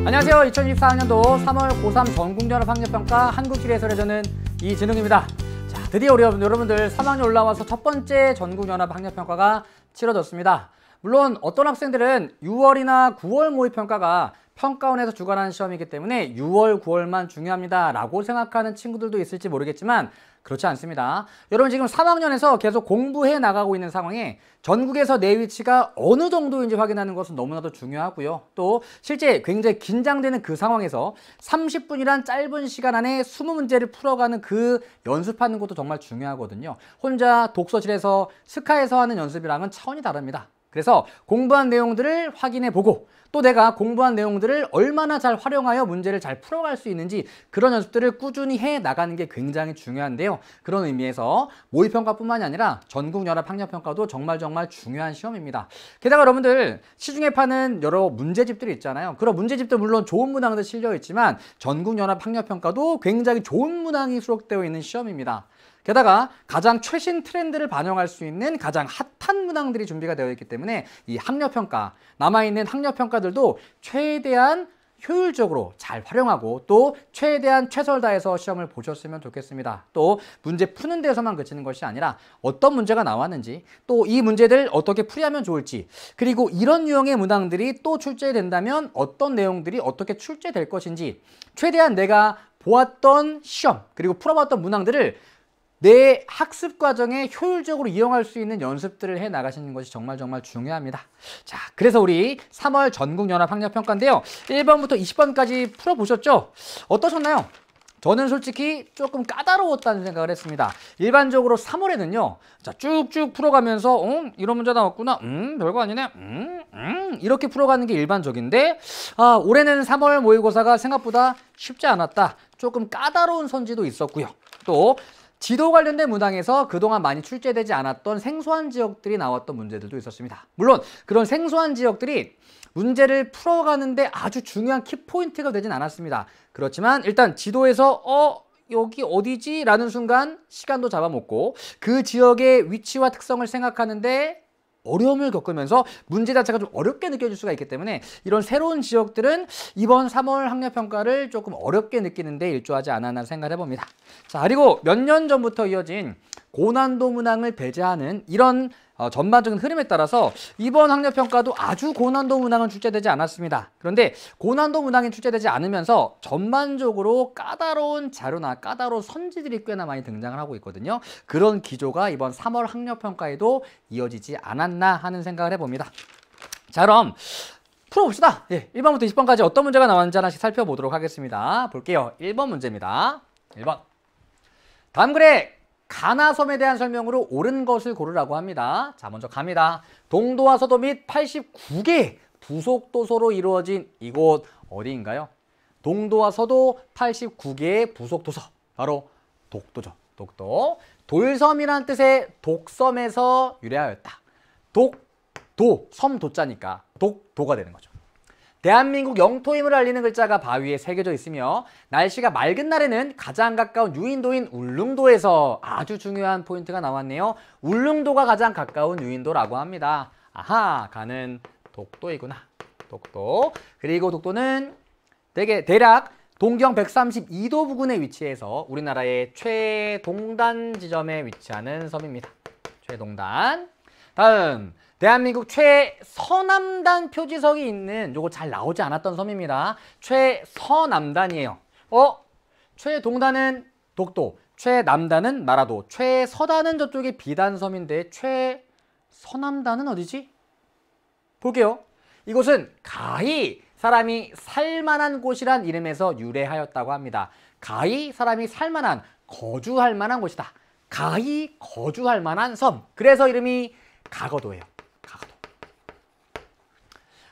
안녕하세요. 2024학년도 3월 고3 전국연합학력평가 한국지리해설의 저는 이진웅입니다. 자, 드디어 우리 여러분들 3학년 올라와서 첫 번째 전국연합학력평가가 치러졌습니다. 물론 어떤 학생들은 6월이나 9월 모의평가가 평가원에서 주관하는 시험이기 때문에 6월, 9월만 중요합니다 라고 생각하는 친구들도 있을지 모르겠지만 그렇지 않습니다. 여러분 지금 3학년에서 계속 공부해 나가고 있는 상황에 전국에서 내 위치가 어느 정도인지 확인하는 것은 너무나도 중요하고요. 또 실제 굉장히 긴장되는 그 상황에서 30분이란 짧은 시간 안에 20문제를 풀어가는 그 연습하는 것도 정말 중요하거든요. 혼자 독서실에서 스카에서 하는 연습이랑은 차원이 다릅니다. 그래서 공부한 내용들을 확인해보고 또 내가 공부한 내용들을 얼마나 잘 활용하여 문제를 잘 풀어갈 수 있는지 그런 연습들을 꾸준히 해 나가는 게 굉장히 중요한데요. 그런 의미에서 모의평가뿐만이 아니라 전국연합학력평가도 정말 중요한 시험입니다. 게다가 여러분들 시중에 파는 여러 문제집들이 있잖아요. 그런 문제집도 물론 좋은 문항들 실려 있지만 전국연합학력평가도 굉장히 좋은 문항이 수록되어 있는 시험입니다. 게다가 가장 최신 트렌드를 반영할 수 있는 가장 핫한 문항들이 준비가 되어 있기 때문에 이 학력평가, 남아있는 학력평가들도 최대한 효율적으로 잘 활용하고 또 최대한 최선을 다해서 시험을 보셨으면 좋겠습니다. 또 문제 푸는 데서만 그치는 것이 아니라 어떤 문제가 나왔는지 또 이 문제들 어떻게 풀이하면 좋을지 그리고 이런 유형의 문항들이 또 출제된다면 어떤 내용들이 어떻게 출제될 것인지 최대한 내가 보았던 시험 그리고 풀어봤던 문항들을 내 학습 과정에 효율적으로 이용할 수 있는 연습들을 해 나가시는 것이 정말 중요합니다. 자, 그래서 우리 3월 전국연합학력평가인데요. 1번부터 20번까지 풀어보셨죠? 어떠셨나요? 저는 솔직히 조금 까다로웠다는 생각을 했습니다. 일반적으로 3월에는요. 자, 쭉쭉 풀어가면서 이런 문제 나왔구나. 별거 아니네. 이렇게 풀어가는 게 일반적인데 올해는 3월 모의고사가 생각보다 쉽지 않았다. 조금 까다로운 선지도 있었고요. 또 지도 관련된 문항에서 그동안 많이 출제되지 않았던 생소한 지역들이 나왔던 문제들도 있었습니다. 물론 그런 생소한 지역들이 문제를 풀어가는데 아주 중요한 키포인트가 되진 않았습니다. 그렇지만 일단 지도에서 여기 어디지? 라는 순간 시간도 잡아먹고 그 지역의 위치와 특성을 생각하는데 어려움을 겪으면서 문제 자체가 좀 어렵게 느껴질 수가 있기 때문에 이런 새로운 지역들은 이번 3월 학력평가를 조금 어렵게 느끼는데 일조하지 않았나 생각을 해봅니다. 자, 그리고 몇 년 전부터 이어진 고난도 문항을 배제하는 이런 전반적인 흐름에 따라서 이번 학력평가도 아주 고난도 문항은 출제되지 않았습니다. 그런데 고난도 문항이 출제되지 않으면서 전반적으로 까다로운 자료나 까다로운 선지들이 꽤나 많이 등장을 하고 있거든요. 그런 기조가 이번 3월 학력평가에도 이어지지 않았나 하는 생각을 해봅니다. 자, 그럼 풀어봅시다. 1번부터 20번까지 어떤 문제가 나왔는지 하나씩 살펴보도록 하겠습니다. 볼게요. 1번 문제입니다. 1번. 다음 글에 가나섬에 대한 설명으로 옳은 것을 고르라고 합니다. 자, 먼저 갑니다. 동도와 서도 및 89개 부속 도서로 이루어진 이곳 어디인가요? 동도와 서도 89개의 부속 도서. 바로 독도죠. 독도. 돌섬이란 뜻의 독섬에서 유래하였다. 독도, 섬 도자니까 독도가 되는 거죠. 대한민국 영토임을 알리는 글자가 바위에 새겨져 있으며 날씨가 맑은 날에는 가장 가까운 유인도인 울릉도에서 아주 중요한 포인트가 나왔네요. 울릉도가 가장 가까운 유인도라고 합니다. 아하, 가는 독도이구나. 독도. 그리고 독도는 대략 동경 132도 부근에 위치해서 우리나라의 최동단 지점에 위치하는 섬입니다. 최동단. 다음. 대한민국 최서남단 표지석이 있는 요거 잘 나오지 않았던 섬입니다. 최서남단이에요. 최동단은 독도, 최남단은 나라도, 최서단은 저쪽에 비단섬인데 최서남단은 어디지? 볼게요. 이곳은 가히 사람이 살만한 곳이란 이름에서 유래하였다고 합니다. 가히 사람이 살만한, 거주할 만한 곳이다. 가히 거주할 만한 섬. 그래서 이름이 가거도예요.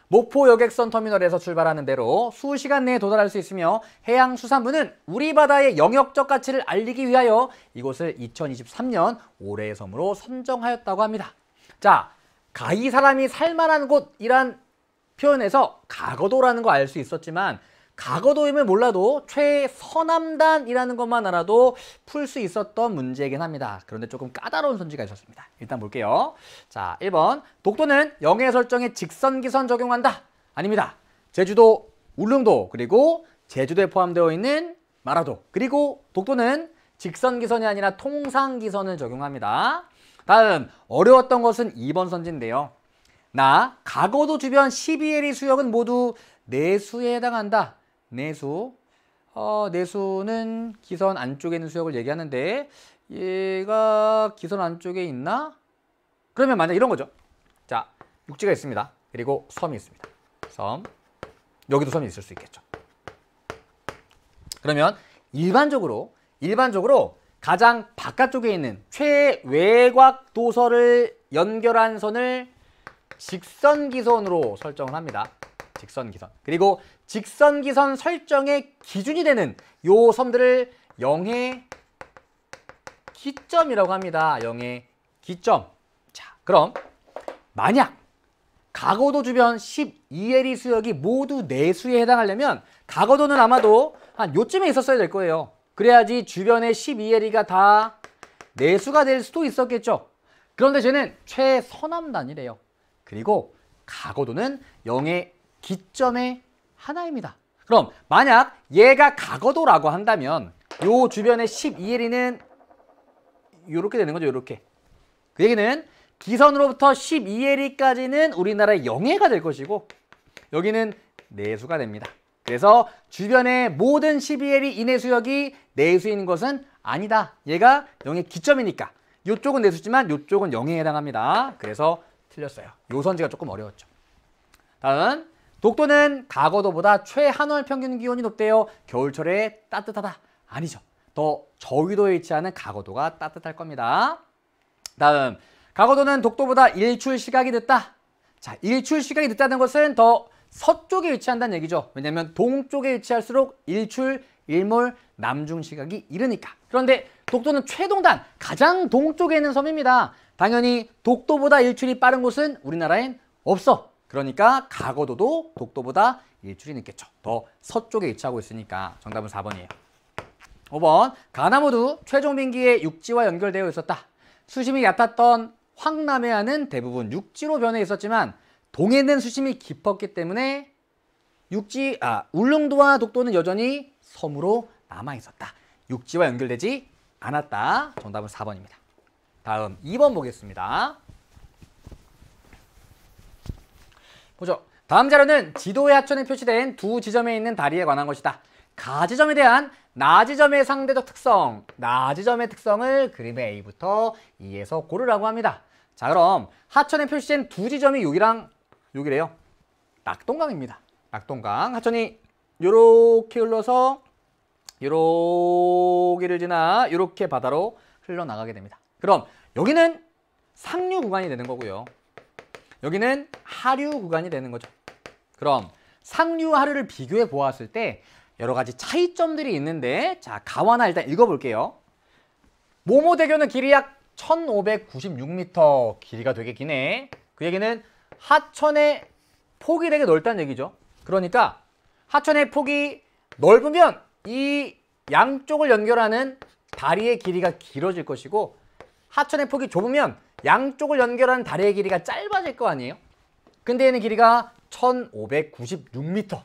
목포 여객선 터미널에서 출발하는 대로 수시간 내에 도달할 수 있으며 해양수산부는 우리 바다의 영역적 가치를 알리기 위하여 이곳을 2023년 올해의 섬으로 선정하였다고 합니다. 자, 가히 사람이 살만한 곳이란 표현에서 가거도라는 거 알 수 있었지만 가거도임을 몰라도 최서남단이라는 것만 알아도 풀 수 있었던 문제이긴 합니다. 그런데 조금 까다로운 선지가 있었습니다. 일단 볼게요. 자, 1번. 독도는 영해 설정에 직선기선 적용한다. 아닙니다. 제주도 울릉도 그리고 제주도에 포함되어 있는 마라도 그리고 독도는 직선기선이 아니라 통상기선을 적용합니다. 다음 어려웠던 것은 2번 선지인데요. 나 가거도 주변 12LE 수역은 모두 내수에 해당한다. 내수. 내수는 기선 안쪽에 있는 수역을 얘기하는데 얘가 기선 안쪽에 있나? 그러면 만약 이런 거죠. 자, 육지가 있습니다. 그리고 섬이 있습니다. 섬. 여기도 섬이 있을 수 있겠죠. 그러면 일반적으로 가장 바깥쪽에 있는 최외곽 도서를 연결한 선을 직선기선으로 설정을 합니다. 직선기선. 그리고 직선기선 설정의 기준이 되는 요 섬들을 영해 기점이라고 합니다. 영해 기점. 자, 그럼 만약 가거도 주변 12LE 수역이 모두 내수에 해당하려면 가거도는 아마도 한 요쯤에 있었어야 될 거예요. 그래야지 주변의 12LE가 다 내수가 될 수도 있었겠죠. 그런데 쟤는 최서남단이래요. 그리고 가거도는 영해 기점의 하나입니다. 그럼 만약 얘가 가거도라고 한다면 요 주변의 12LE는 요렇게 되는 거죠. 요렇게. 그 얘기는 기선으로부터 12LE까지는 우리나라의 영해가 될 것이고 여기는 내수가 됩니다. 그래서 주변의 모든 12LE 이내 수역이 내수인 것은 아니다. 얘가 영해 기점이니까 이쪽은 내수지만 이쪽은 영해에 해당합니다. 그래서 틀렸어요. 요 선지가 조금 어려웠죠. 다음 독도는 가거도보다 최한월 평균 기온이 높대요. 겨울철에 따뜻하다. 아니죠. 더 저위도에 위치하는 가거도가 따뜻할 겁니다. 다음 가거도는 독도보다 일출 시각이 늦다. 자, 일출 시각이 늦다는 것은 더 서쪽에 위치한다는 얘기죠. 왜냐하면 동쪽에 위치할수록 일출, 일몰, 남중 시각이 이르니까. 그런데 독도는 최동단, 가장 동쪽에 있는 섬입니다. 당연히 독도보다 일출이 빠른 곳은 우리나라엔 없어. 그러니까 가거도도 독도보다 일출이 늦겠죠. 더 서쪽에 위치하고 있으니까 정답은 4번이에요. 5번 가나모두 최종빙기에 육지와 연결되어 있었다. 수심이 얕았던 황남해안은 대부분 육지로 변해 있었지만 동해는 수심이 깊었기 때문에 울릉도와 독도는 여전히 섬으로 남아 있었다. 육지와 연결되지 않았다. 정답은 4번입니다. 다음 2번 보겠습니다. 보죠. 다음 자료는 지도의 하천에 표시된 두 지점에 있는 다리에 관한 것이다. 가지점에 대한 나지점의 상대적 특성, 나지점의 특성을 그림의 A부터 E에서 고르라고 합니다. 자, 그럼 하천에 표시된 두 지점이 여기랑 여기래요. 낙동강입니다. 낙동강. 하천이 요렇게 흘러서 요렇게를 지나 요렇게 바다로 흘러나가게 됩니다. 그럼 여기는 상류 구간이 되는 거고요. 여기는 하류 구간이 되는 거죠. 그럼 상류, 하류를 비교해 보았을 때 여러 가지 차이점들이 있는데 자, 가와나 일단 읽어볼게요. 모모대교는 길이 약 1596m, 길이가 되게 기네. 그 얘기는 하천의 폭이 되게 넓다는 얘기죠. 그러니까 하천의 폭이 넓으면 이 양쪽을 연결하는 다리의 길이가 길어질 것이고 하천의 폭이 좁으면 양쪽을 연결하는 다리의 길이가 짧아질 거 아니에요. 근데 얘는 길이가 1596m.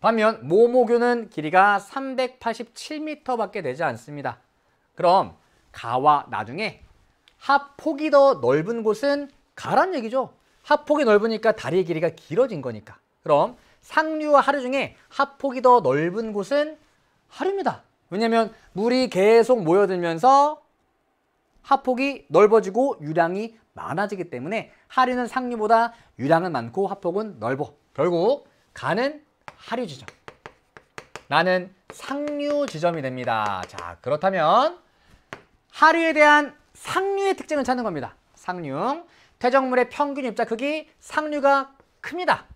반면 모모교는 길이가 387m밖에 되지 않습니다. 그럼 가와 나중에 하폭이 더 넓은 곳은 가란 얘기죠. 하폭이 넓으니까 다리의 길이가 길어진 거니까. 그럼 상류와 하류 중에 하폭이 더 넓은 곳은 하류입니다. 왜냐면 물이 계속 모여들면서 하폭이 넓어지고 유량이 많아지기 때문에 하류는 상류보다 유량은 많고 하폭은 넓어. 결국 가는 하류 지점, 나는 상류 지점이 됩니다. 자, 그렇다면 하류에 대한 상류의 특징을 찾는 겁니다. 상류. 퇴적물의 평균 입자 크기, 상류가 큽니다.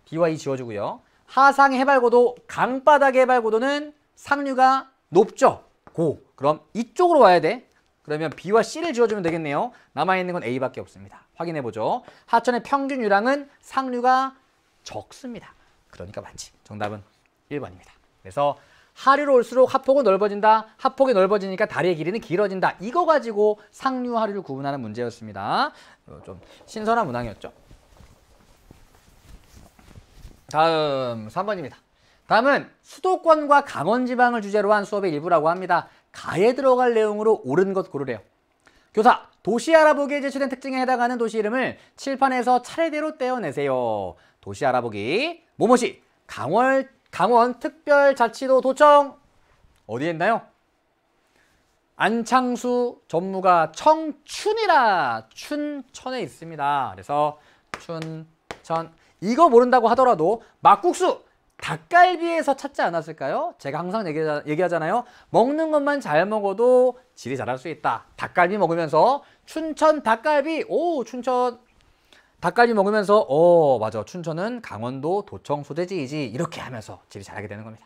B와 E 지워주고요. 하상의 해발고도, 강바닥의 해발고도는 상류가 높죠. 고. 그럼 이쪽으로 와야 돼. 그러면 B와 C를 지워주면 되겠네요. 남아있는 건 A밖에 없습니다. 확인해보죠. 하천의 평균 유량은 상류가 적습니다. 그러니까 맞지. 정답은 1번입니다. 그래서 하류로 올수록 하폭은 넓어진다. 하폭이 넓어지니까 다리의 길이는 길어진다. 이거 가지고 상류, 하류를 구분하는 문제였습니다. 좀 신선한 문항이었죠. 다음 3번입니다. 다음은 수도권과 강원지방을 주제로 한 수업의 일부라고 합니다. 가에 들어갈 내용으로 옳은 것 고르래요. 교사, 도시 알아보기에 제시된 특징에 해당하는 도시 이름을 칠판에서 차례대로 떼어내세요. 도시 알아보기, 뭐뭐시, 강원 특별자치도 도청, 어디에 있나요? 안창수 전무가 청춘이라 춘천에 있습니다. 그래서 춘천, 이거 모른다고 하더라도 막국수, 닭갈비에서 찾지 않았을까요? 제가 항상 얘기하잖아요. 먹는 것만 잘 먹어도 질이 잘할 수 있다. 닭갈비 먹으면서 춘천 닭갈비, 오 춘천 닭갈비 먹으면서 맞아, 춘천은 강원도 도청 소재지이지, 이렇게 하면서 질이 잘하게 되는 겁니다.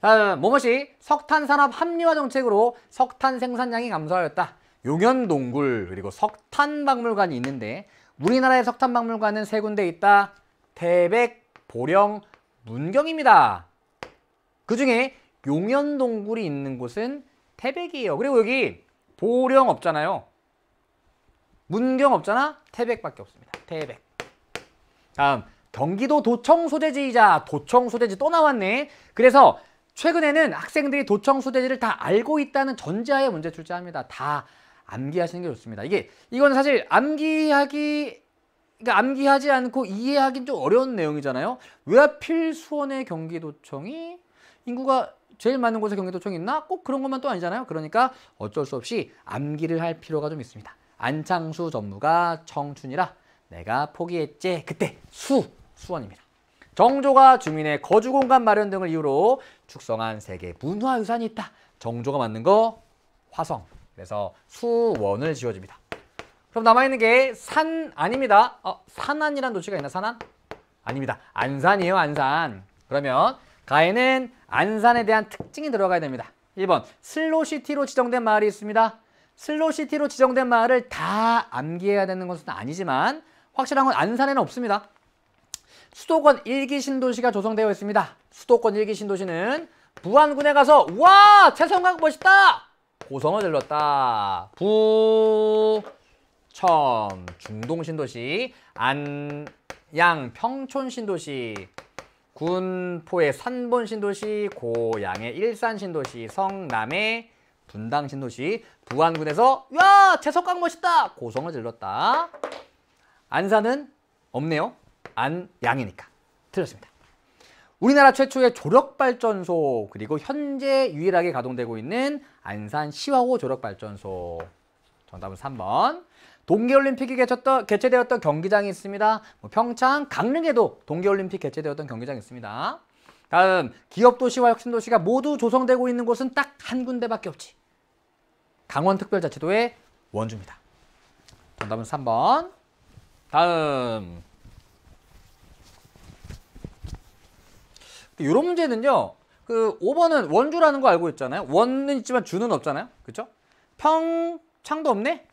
다음 뭐뭐시 석탄산업 합리화 정책으로 석탄 생산량이 감소하였다. 용현동굴 그리고 석탄박물관이 있는데 우리나라의 석탄박물관은 세 군데 있다. 태백, 보령, 문경입니다. 그 중에 용현동굴이 있는 곳은 태백이에요. 그리고 여기 보령 없잖아요. 문경 없잖아. 태백밖에 없습니다. 태백. 다음 경기도 도청 소재지이자 도청 소재지 또 나왔네. 그래서 최근에는 학생들이 도청 소재지를 다 알고 있다는 전제하에 문제 출제합니다. 다 암기하시는 게 좋습니다. 이건 사실 암기하지 않고 이해하기는 좀 어려운 내용이잖아요. 왜 하필 수원의 경기도청이 인구가 제일 많은 곳에 경기도청이 있나? 꼭 그런 것만 또 아니잖아요. 그러니까 어쩔 수 없이 암기를 할 필요가 좀 있습니다. 안창수 전무가 청춘이라 내가 포기했지. 그때 수원입니다. 정조가 주민의 거주공간 마련 등을 이유로 축성한 세계 문화유산이 있다. 정조가 만든 거 화성. 그래서 수원을 지어줍니다. 그럼 남아있는 게 아닙니다. 산안이라는 도시가 있나? 산안? 아닙니다. 안산이에요. 안산. 그러면 가에는 안산에 대한 특징이 들어가야 됩니다. 1번 슬로시티로 지정된 마을이 있습니다. 슬로시티로 지정된 마을을 다 암기해야 되는 것은 아니지만 확실한 건 안산에는 없습니다. 수도권 1기 신도시가 조성되어 있습니다. 수도권 1기 신도시는 부안군에 가서 와! 채성강 멋있다! 고성을 들렀다. 부천 중동신도시, 안양 평촌신도시, 군포의 산본신도시, 고양의 일산신도시, 성남의 분당신도시, 부안군에서 야! 채석강 멋있다! 고성을 질렀다. 안산은 없네요. 안양이니까. 틀렸습니다. 우리나라 최초의 조력발전소, 그리고 현재 유일하게 가동되고 있는 안산 시화호 조력발전소. 정답은 3번. 동계올림픽이 개최되었던 경기장이 있습니다. 평창, 강릉에도 동계올림픽 개최되었던 경기장이 있습니다. 다음 기업도시와 혁신도시가 모두 조성되고 있는 곳은 딱 한 군데밖에 없지. 강원특별자치도의 원주입니다. 정답은 3번. 다음 이런 문제는요. 5번은 원주라는 거 알고 있잖아요. 원은 있지만 주는 없잖아요. 그렇죠? 평창도 없네.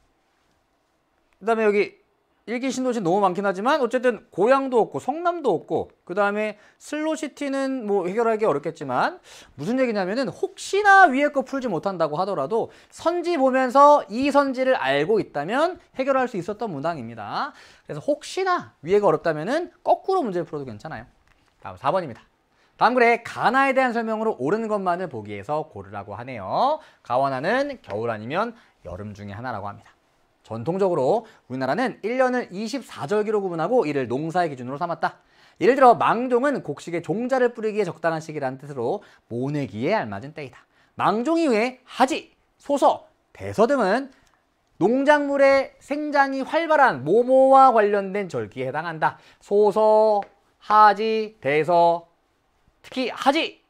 그 다음에 여기 일기 신도시 너무 많긴 하지만 어쨌든 고양도 없고 성남도 없고 그 다음에 슬로시티는 뭐 해결하기 어렵겠지만 무슨 얘기냐면은 혹시나 위에 거 풀지 못한다고 하더라도 선지 보면서 이 선지를 알고 있다면 해결할 수 있었던 문항입니다. 그래서 혹시나 위에가 어렵다면은 거꾸로 문제를 풀어도 괜찮아요. 다음 4번입니다. 다음 글에 가나에 대한 설명으로 옳은 것만을 보기에서 고르라고 하네요. 가와나는 겨울 아니면 여름 중에 하나라고 합니다. 전통적으로 우리나라는 1년을 24절기로 구분하고 이를 농사의 기준으로 삼았다. 예를 들어 망종은 곡식에 종자를 뿌리기에 적당한 시기라는 뜻으로 모내기에 알맞은 때이다. 망종 이후에 하지, 소서, 대서 등은 농작물의 생장이 활발한 모모와 관련된 절기에 해당한다. 소서, 하지, 대서, 특히 하지!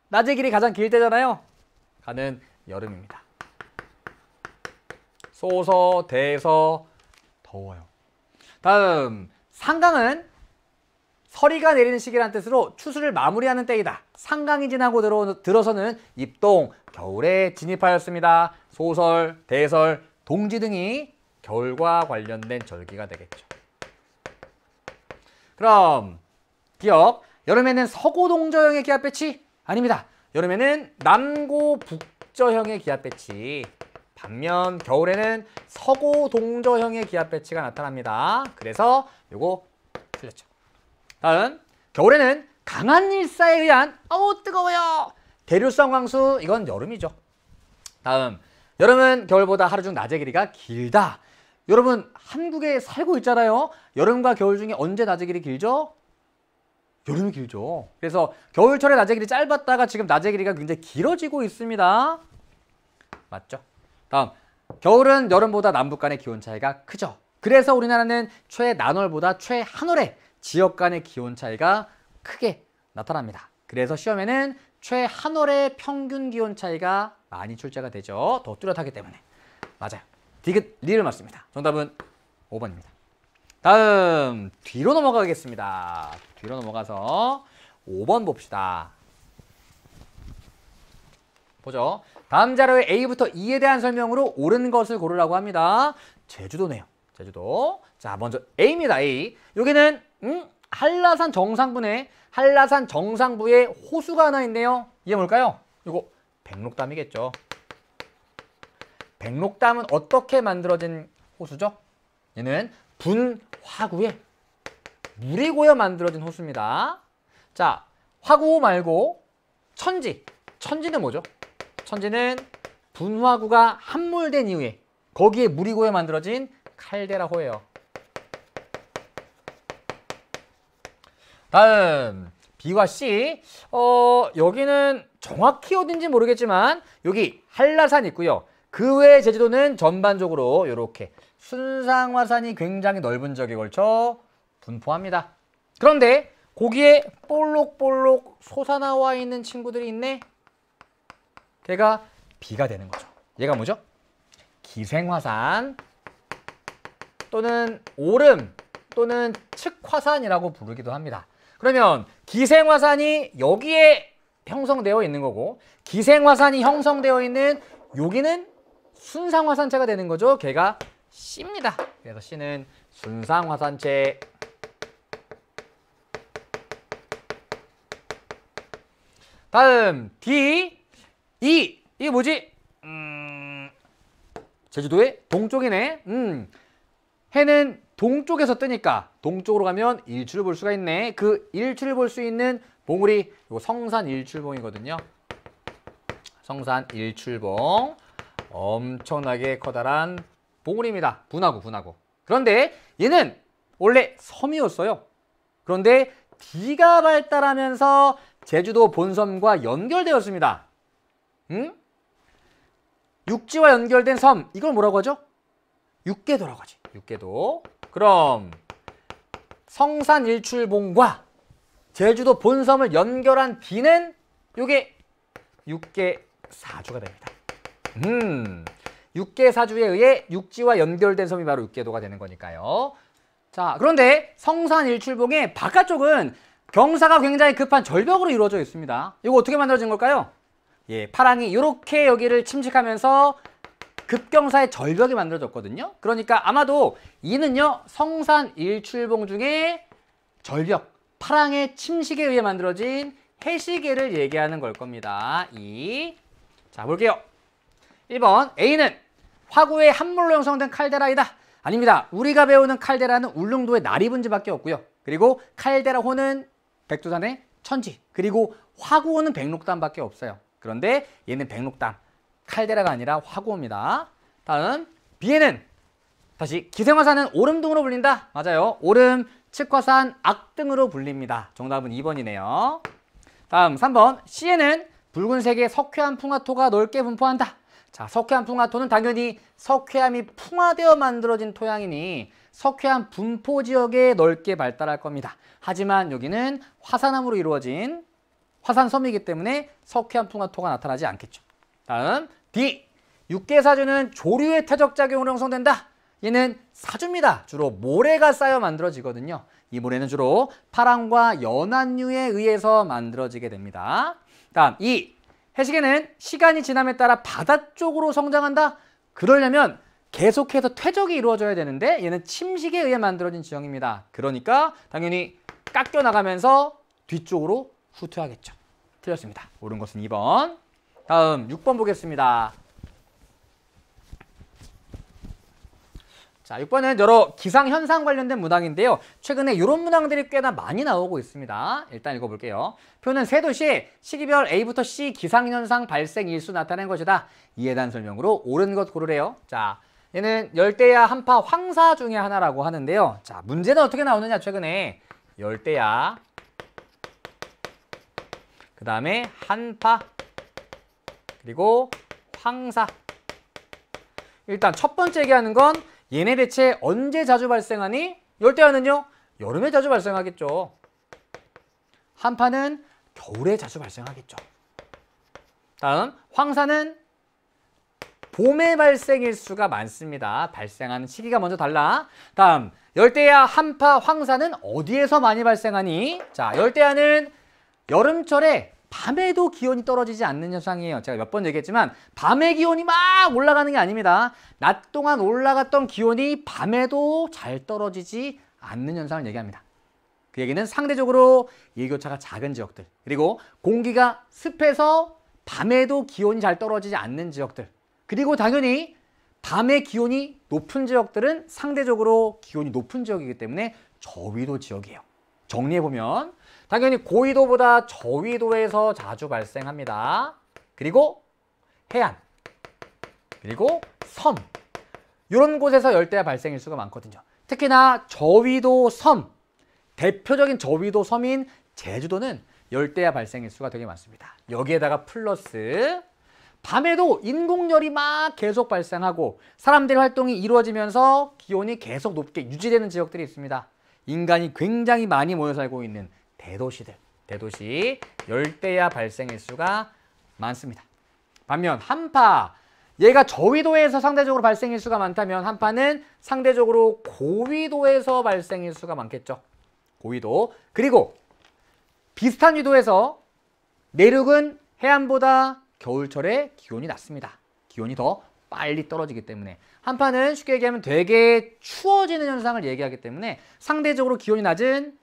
낮의 길이 가장 길 때잖아요. 가는 여름입니다. 소서, 대서, 더워요. 다음, 상강은 서리가 내리는 시기라는 뜻으로 추수를 마무리하는 때이다. 상강이 지나고 들어서는 입동, 겨울에 진입하였습니다. 소설, 대설, 동지 등이 겨울과 관련된 절기가 되겠죠. 그럼 기억, 여름에는 서고동저형의 기압 배치? 아닙니다. 여름에는 남고북저형의 기압 배치. 반면 겨울에는 서고동저형의 기압 배치가 나타납니다. 그래서 요거 틀렸죠. 다음, 겨울에는 강한 일사에 의한 뜨거워요. 대류성 황수, 이건 여름이죠. 다음, 여름은 겨울보다 하루 중 낮의 길이가 길다. 여러분 한국에 살고 있잖아요. 여름과 겨울 중에 언제 낮의 길이 길죠? 여름이 길죠. 그래서 겨울철에 낮의 길이 짧았다가 지금 낮의 길이가 굉장히 길어지고 있습니다. 맞죠? 다음, 겨울은 여름보다 남북 간의 기온 차이가 크죠. 그래서 우리나라는 최난월보다 최한월에 지역 간의 기온 차이가 크게 나타납니다. 그래서 시험에는 최한월의 평균 기온 차이가 많이 출제가 되죠. 더 뚜렷하기 때문에. 맞아요. 디귿 리을 맞습니다. 정답은 5번입니다. 다음 뒤로 넘어가겠습니다. 뒤로 넘어가서 5번 봅시다. 보죠. 다음 자료의 A부터 E에 대한 설명으로 옳은 것을 고르라고 합니다. 제주도네요. 제주도. 자, 먼저 A입니다. A. 여기는 한라산 정상부네. 한라산 정상부에 호수가 하나 있네요. 이게 뭘까요? 이거 백록담이겠죠. 백록담은 어떻게 만들어진 호수죠? 얘는 분화구에 물이 고여 만들어진 호수입니다. 자, 화구 말고 천지. 천지는 뭐죠? 천지는 분화구가 함몰된 이후에 거기에 물이 고여 만들어진 칼데라호예요. 다음 B와 C. 여기는 정확히 어딘지 모르겠지만 여기 한라산 있고요. 그 외에 제주도는 전반적으로 이렇게 순상화산이 굉장히 넓은 지역에 걸쳐 분포합니다. 그런데 거기에 볼록볼록 솟아나와 있는 친구들이 있네. 걔가 B가 되는 거죠. 얘가 뭐죠? 기생화산 또는 오름 또는 측화산이라고 부르기도 합니다. 그러면 기생화산이 여기에 형성되어 있는 거고 기생화산이 형성되어 있는 여기는 순상화산체가 되는 거죠. 걔가 C입니다. 그래서 C는 순상화산체. 다음 D, E. 이게 뭐지? 제주도의 동쪽이네. 해는 동쪽에서 뜨니까 동쪽으로 가면 일출을 볼 수가 있네. 그 일출을 볼 수 있는 봉우리, 이거 성산 일출봉이거든요. 성산 일출봉. 엄청나게 커다란 봉우리입니다. 분화구. 그런데 얘는 원래 섬이었어요. 그런데 D가 발달하면서 제주도 본섬과 연결되었습니다. 육지와 연결된 섬, 이걸 뭐라고 하죠? 육계도라고 하지. 육계도. 그럼 성산 일출봉과 제주도 본섬을 연결한 D는 이게 육계사주가 됩니다. 육계사주에 의해 육지와 연결된 섬이 바로 육계도가 되는 거니까요. 자, 그런데 성산 일출봉의 바깥쪽은 경사가 굉장히 급한 절벽으로 이루어져 있습니다. 이거 어떻게 만들어진 걸까요? 예, 파랑이 이렇게 여기를 침식하면서 급경사의 절벽이 만들어졌거든요. 그러니까 아마도 이는요, 성산 일출봉 중에 절벽, 파랑의 침식에 의해 만들어진 해시계를 얘기하는 걸 겁니다. 자, 볼게요. 1번 A는 화구의 함몰로 형성된 칼데라이다. 아닙니다. 우리가 배우는 칼데라는 울릉도의 나리분지밖에 없고요. 그리고 칼데라호는 백두산의 천지, 그리고 화구호는 백록담밖에 없어요. 그런데 얘는 백록담, 칼데라가 아니라 화구호입니다. 다음 B에는 다시 기생화산은 오름 등으로 불린다. 맞아요. 오름, 측화산, 악 등으로 불립니다. 정답은 2번이네요. 다음 3번 C에는 붉은색의 석회암 풍화토가 넓게 분포한다. 자, 석회암 풍화토는 당연히 석회암이 풍화되어 만들어진 토양이니 석회암 분포 지역에 넓게 발달할 겁니다. 하지만 여기는 화산암으로 이루어진 화산섬이기 때문에 석회암 풍화토가 나타나지 않겠죠. 다음 D. 육계사주는 조류의 퇴적작용으로 형성된다. 얘는 사주입니다. 주로 모래가 쌓여 만들어지거든요. 이 모래는 주로 파랑과 연안류에 의해서 만들어지게 됩니다. 다음 E. 해시계는 시간이 지남에 따라 바다 쪽으로 성장한다. 그러려면 계속해서 퇴적이 이루어져야 되는데 얘는 침식에 의해 만들어진 지형입니다. 그러니까 당연히 깎여 나가면서 뒤쪽으로 후퇴하겠죠. 틀렸습니다. 옳은 것은 2번. 다음 6번 보겠습니다. 자, 6번은 여러 기상현상 관련된 문항인데요. 최근에 이런 문항들이 꽤나 많이 나오고 있습니다. 일단 읽어볼게요. 표는 세 도시의 시기별 A부터 C 기상현상 발생 일수 나타낸 것이다. 이에 대한 설명으로 옳은 것 고르래요. 자, 얘는 열대야, 한파, 황사 중에 하나라고 하는데요. 자, 문제는 어떻게 나오느냐, 최근에. 열대야, 그 다음에 한파, 그리고 황사. 일단 첫 번째 얘기하는 건 얘네 대체 언제 자주 발생하니? 열대야는요, 여름에 자주 발생하겠죠. 한파는 겨울에 자주 발생하겠죠. 다음, 황사는 봄에 발생일 수가 많습니다. 발생하는 시기가 먼저 달라. 다음, 열대야, 한파, 황사는 어디에서 많이 발생하니? 자, 열대야는 여름철에 밤에도 기온이 떨어지지 않는 현상이에요. 제가 몇 번 얘기했지만 밤에 기온이 막 올라가는 게 아닙니다. 낮 동안 올라갔던 기온이 밤에도 잘 떨어지지 않는 현상을 얘기합니다. 그 얘기는 상대적으로 일교차가 작은 지역들, 그리고 공기가 습해서 밤에도 기온이 잘 떨어지지 않는 지역들, 그리고 당연히 밤에 기온이 높은 지역들은 상대적으로 기온이 높은 지역이기 때문에 저위도 지역이에요. 정리해보면 당연히 고위도보다 저위도에서 자주 발생합니다. 그리고 해안, 그리고 섬, 이런 곳에서 열대야 발생일 수가 많거든요. 특히나 저위도 섬, 대표적인 저위도 섬인 제주도는 열대야 발생일 수가 되게 많습니다. 여기에다가 플러스 밤에도 인공열이 막 계속 발생하고 사람들의 활동이 이루어지면서 기온이 계속 높게 유지되는 지역들이 있습니다. 인간이 굉장히 많이 모여 살고 있는 대도시들, 대도시 열대야 발생일 수가 많습니다. 반면 한파, 얘가 저위도에서 상대적으로 발생일 수가 많다면 한파는 상대적으로 고위도에서 발생일 수가 많겠죠. 고위도. 그리고 비슷한 위도에서 내륙은 해안보다 겨울철에 기온이 낮습니다. 기온이 더 빨리 떨어지기 때문에 한파는 쉽게 얘기하면 되게 추워지는 현상을 얘기하기 때문에 상대적으로 기온이 낮은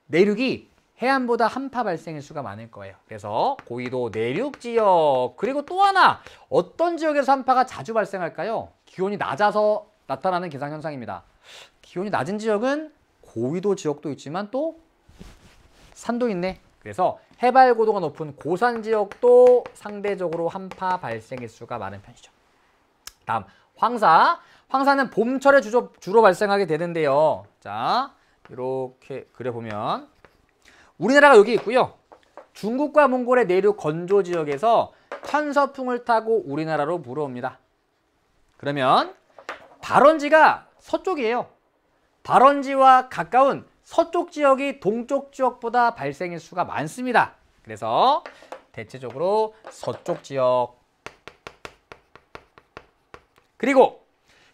내륙이 해안보다 한파 발생일 수가 많을 거예요. 그래서 고위도 내륙 지역, 그리고 또 하나 어떤 지역에서 한파가 자주 발생할까요? 기온이 낮아서 나타나는 기상현상입니다. 기온이 낮은 지역은 고위도 지역도 있지만 또 산도 있네. 그래서 해발 고도가 높은 고산 지역도 상대적으로 한파 발생일 수가 많은 편이죠. 다음, 황사. 황사는 봄철에 주로 발생하게 되는데요. 자, 이렇게 그려보면 우리나라가 여기 있고요. 중국과 몽골의 내륙 건조 지역에서 편서풍을 타고 우리나라로 불어옵니다. 그러면 발원지가 서쪽이에요. 발원지와 가까운 서쪽 지역이 동쪽 지역보다 발생일 수가 많습니다. 그래서 대체적으로 서쪽 지역. 그리고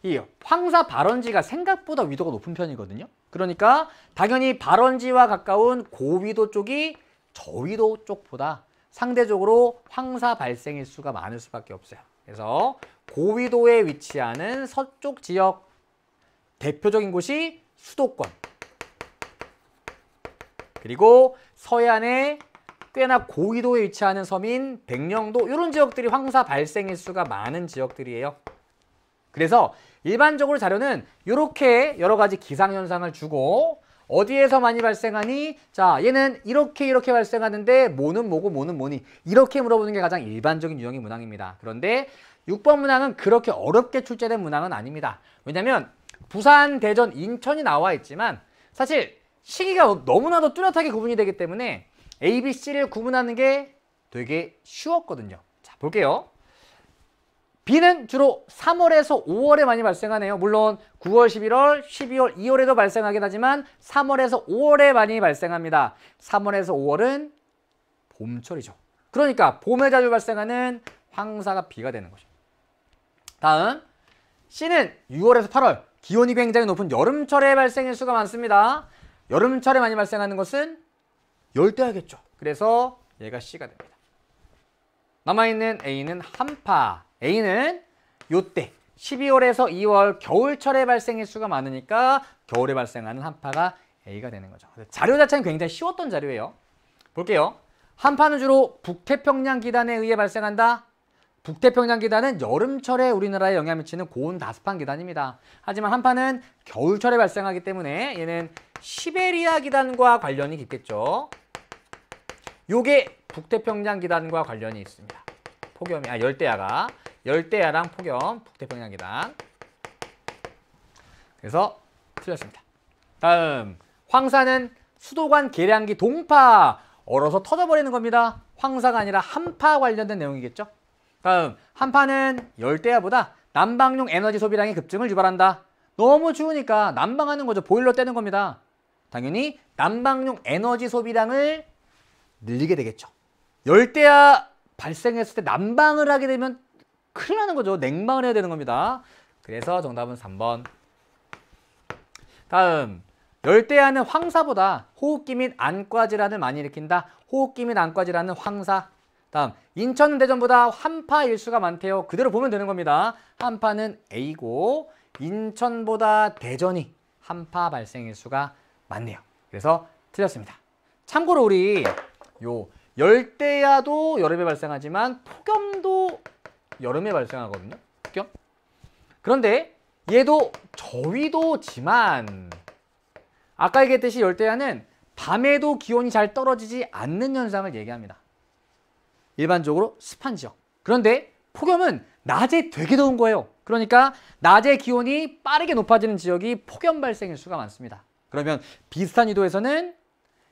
이 황사 발원지가 생각보다 위도가 높은 편이거든요. 그러니까 당연히 발원지와 가까운 고위도 쪽이 저위도 쪽보다 상대적으로 황사 발생일 수가 많을 수밖에 없어요. 그래서 고위도에 위치하는 서쪽 지역, 대표적인 곳이 수도권, 그리고 서해안에 꽤나 고위도에 위치하는 섬인 백령도, 이런 지역들이 황사 발생일 수가 많은 지역들이에요. 그래서 일반적으로 자료는 이렇게 여러 가지 기상현상을 주고 어디에서 많이 발생하니? 자, 얘는 이렇게 발생하는데 뭐는 뭐고 뭐는 뭐니? 이렇게 물어보는 게 가장 일반적인 유형의 문항입니다. 그런데 6번 문항은 그렇게 어렵게 출제된 문항은 아닙니다. 왜냐하면 부산, 대전, 인천이 나와 있지만 사실 시기가 너무나도 뚜렷하게 구분이 되기 때문에 A, B, C를 구분하는 게 되게 쉬웠거든요. 자, 볼게요. 비는 주로 3월에서 5월에 많이 발생하네요. 물론 9월, 11월, 12월, 2월에도 발생하긴 하지만 3월에서 5월에 많이 발생합니다. 3월에서 5월은 봄철이죠. 그러니까 봄에 자주 발생하는 황사가 비가 되는 거죠. 다음, C는 6월에서 8월, 기온이 굉장히 높은 여름철에 발생일 수가 많습니다. 여름철에 많이 발생하는 것은 열대야겠죠. 그래서 얘가 C가 됩니다. 남아있는 A는 한파. A는 요때 12월에서 2월 겨울철에 발생일 수가 많으니까 겨울에 발생하는 한파가 A가 되는 거죠. 자료 자체는 굉장히 쉬웠던 자료예요. 볼게요. 한파는 주로 북태평양 기단에 의해 발생한다. 북태평양 기단은 여름철에 우리나라에 영향을 미치는 고온 다습한 기단입니다. 하지만 한파는 겨울철에 발생하기 때문에 얘는 시베리아 기단과 관련이 깊겠죠. 요게 북태평양 기단과 관련이 있습니다. 폭염이 열대야랑 폭염, 북태평양 기단. 그래서 틀렸습니다. 다음, 황사는 수도관 계량기 동파, 얼어서 터져버리는 겁니다. 황사가 아니라 한파 관련된 내용이겠죠. 다음, 한파는 열대야보다 난방용 에너지 소비량의 급증을 유발한다. 너무 추우니까 난방하는 거죠. 보일러 떼는 겁니다. 당연히 난방용 에너지 소비량을 늘리게 되겠죠. 열대야 발생했을 때 난방을 하게 되면 큰일 나는 거죠. 냉방을 해야 되는 겁니다. 그래서 정답은 3번. 다음, 열대야는 황사보다 호흡기 및 안과 질환을 많이 일으킨다. 호흡기 및 안과 질환은 황사. 다음, 인천은 대전보다 한파 일수가 많대요. 그대로 보면 되는 겁니다. 한파는 A고 인천보다 대전이 한파 발생 일수가 많네요. 그래서 틀렸습니다. 참고로 우리 요 열대야도 여름에 발생하지만 폭염도 여름에 발생하거든요. 폭염. 그런데 얘도 저위도지만 아까 얘기했듯이 열대야는 밤에도 기온이 잘 떨어지지 않는 현상을 얘기합니다. 일반적으로 습한 지역. 그런데 폭염은 낮에 되게 더운 거예요. 그러니까 낮에 기온이 빠르게 높아지는 지역이 폭염 발생일 수가 많습니다. 그러면 비슷한 위도에서는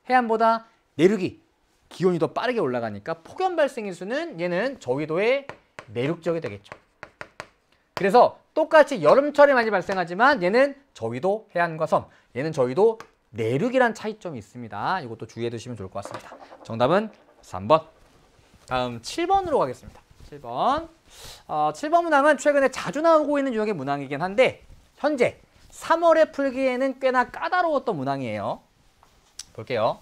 해안보다 내륙이 기온이 더 빠르게 올라가니까 폭염 발생일 수는 얘는 저위도의 내륙 지역이 되겠죠. 그래서 똑같이 여름철에 많이 발생하지만 얘는 저위도 해안과 섬, 얘는 저위도 내륙이란 차이점이 있습니다. 이것도 주의해 두시면 좋을 것 같습니다. 정답은 3번. 다음 7번으로 가겠습니다. 7번. 7번 문항은 최근에 자주 나오고 있는 유형의 문항이긴 한데 현재 3월에 풀기에는 꽤나 까다로웠던 문항이에요. 볼게요.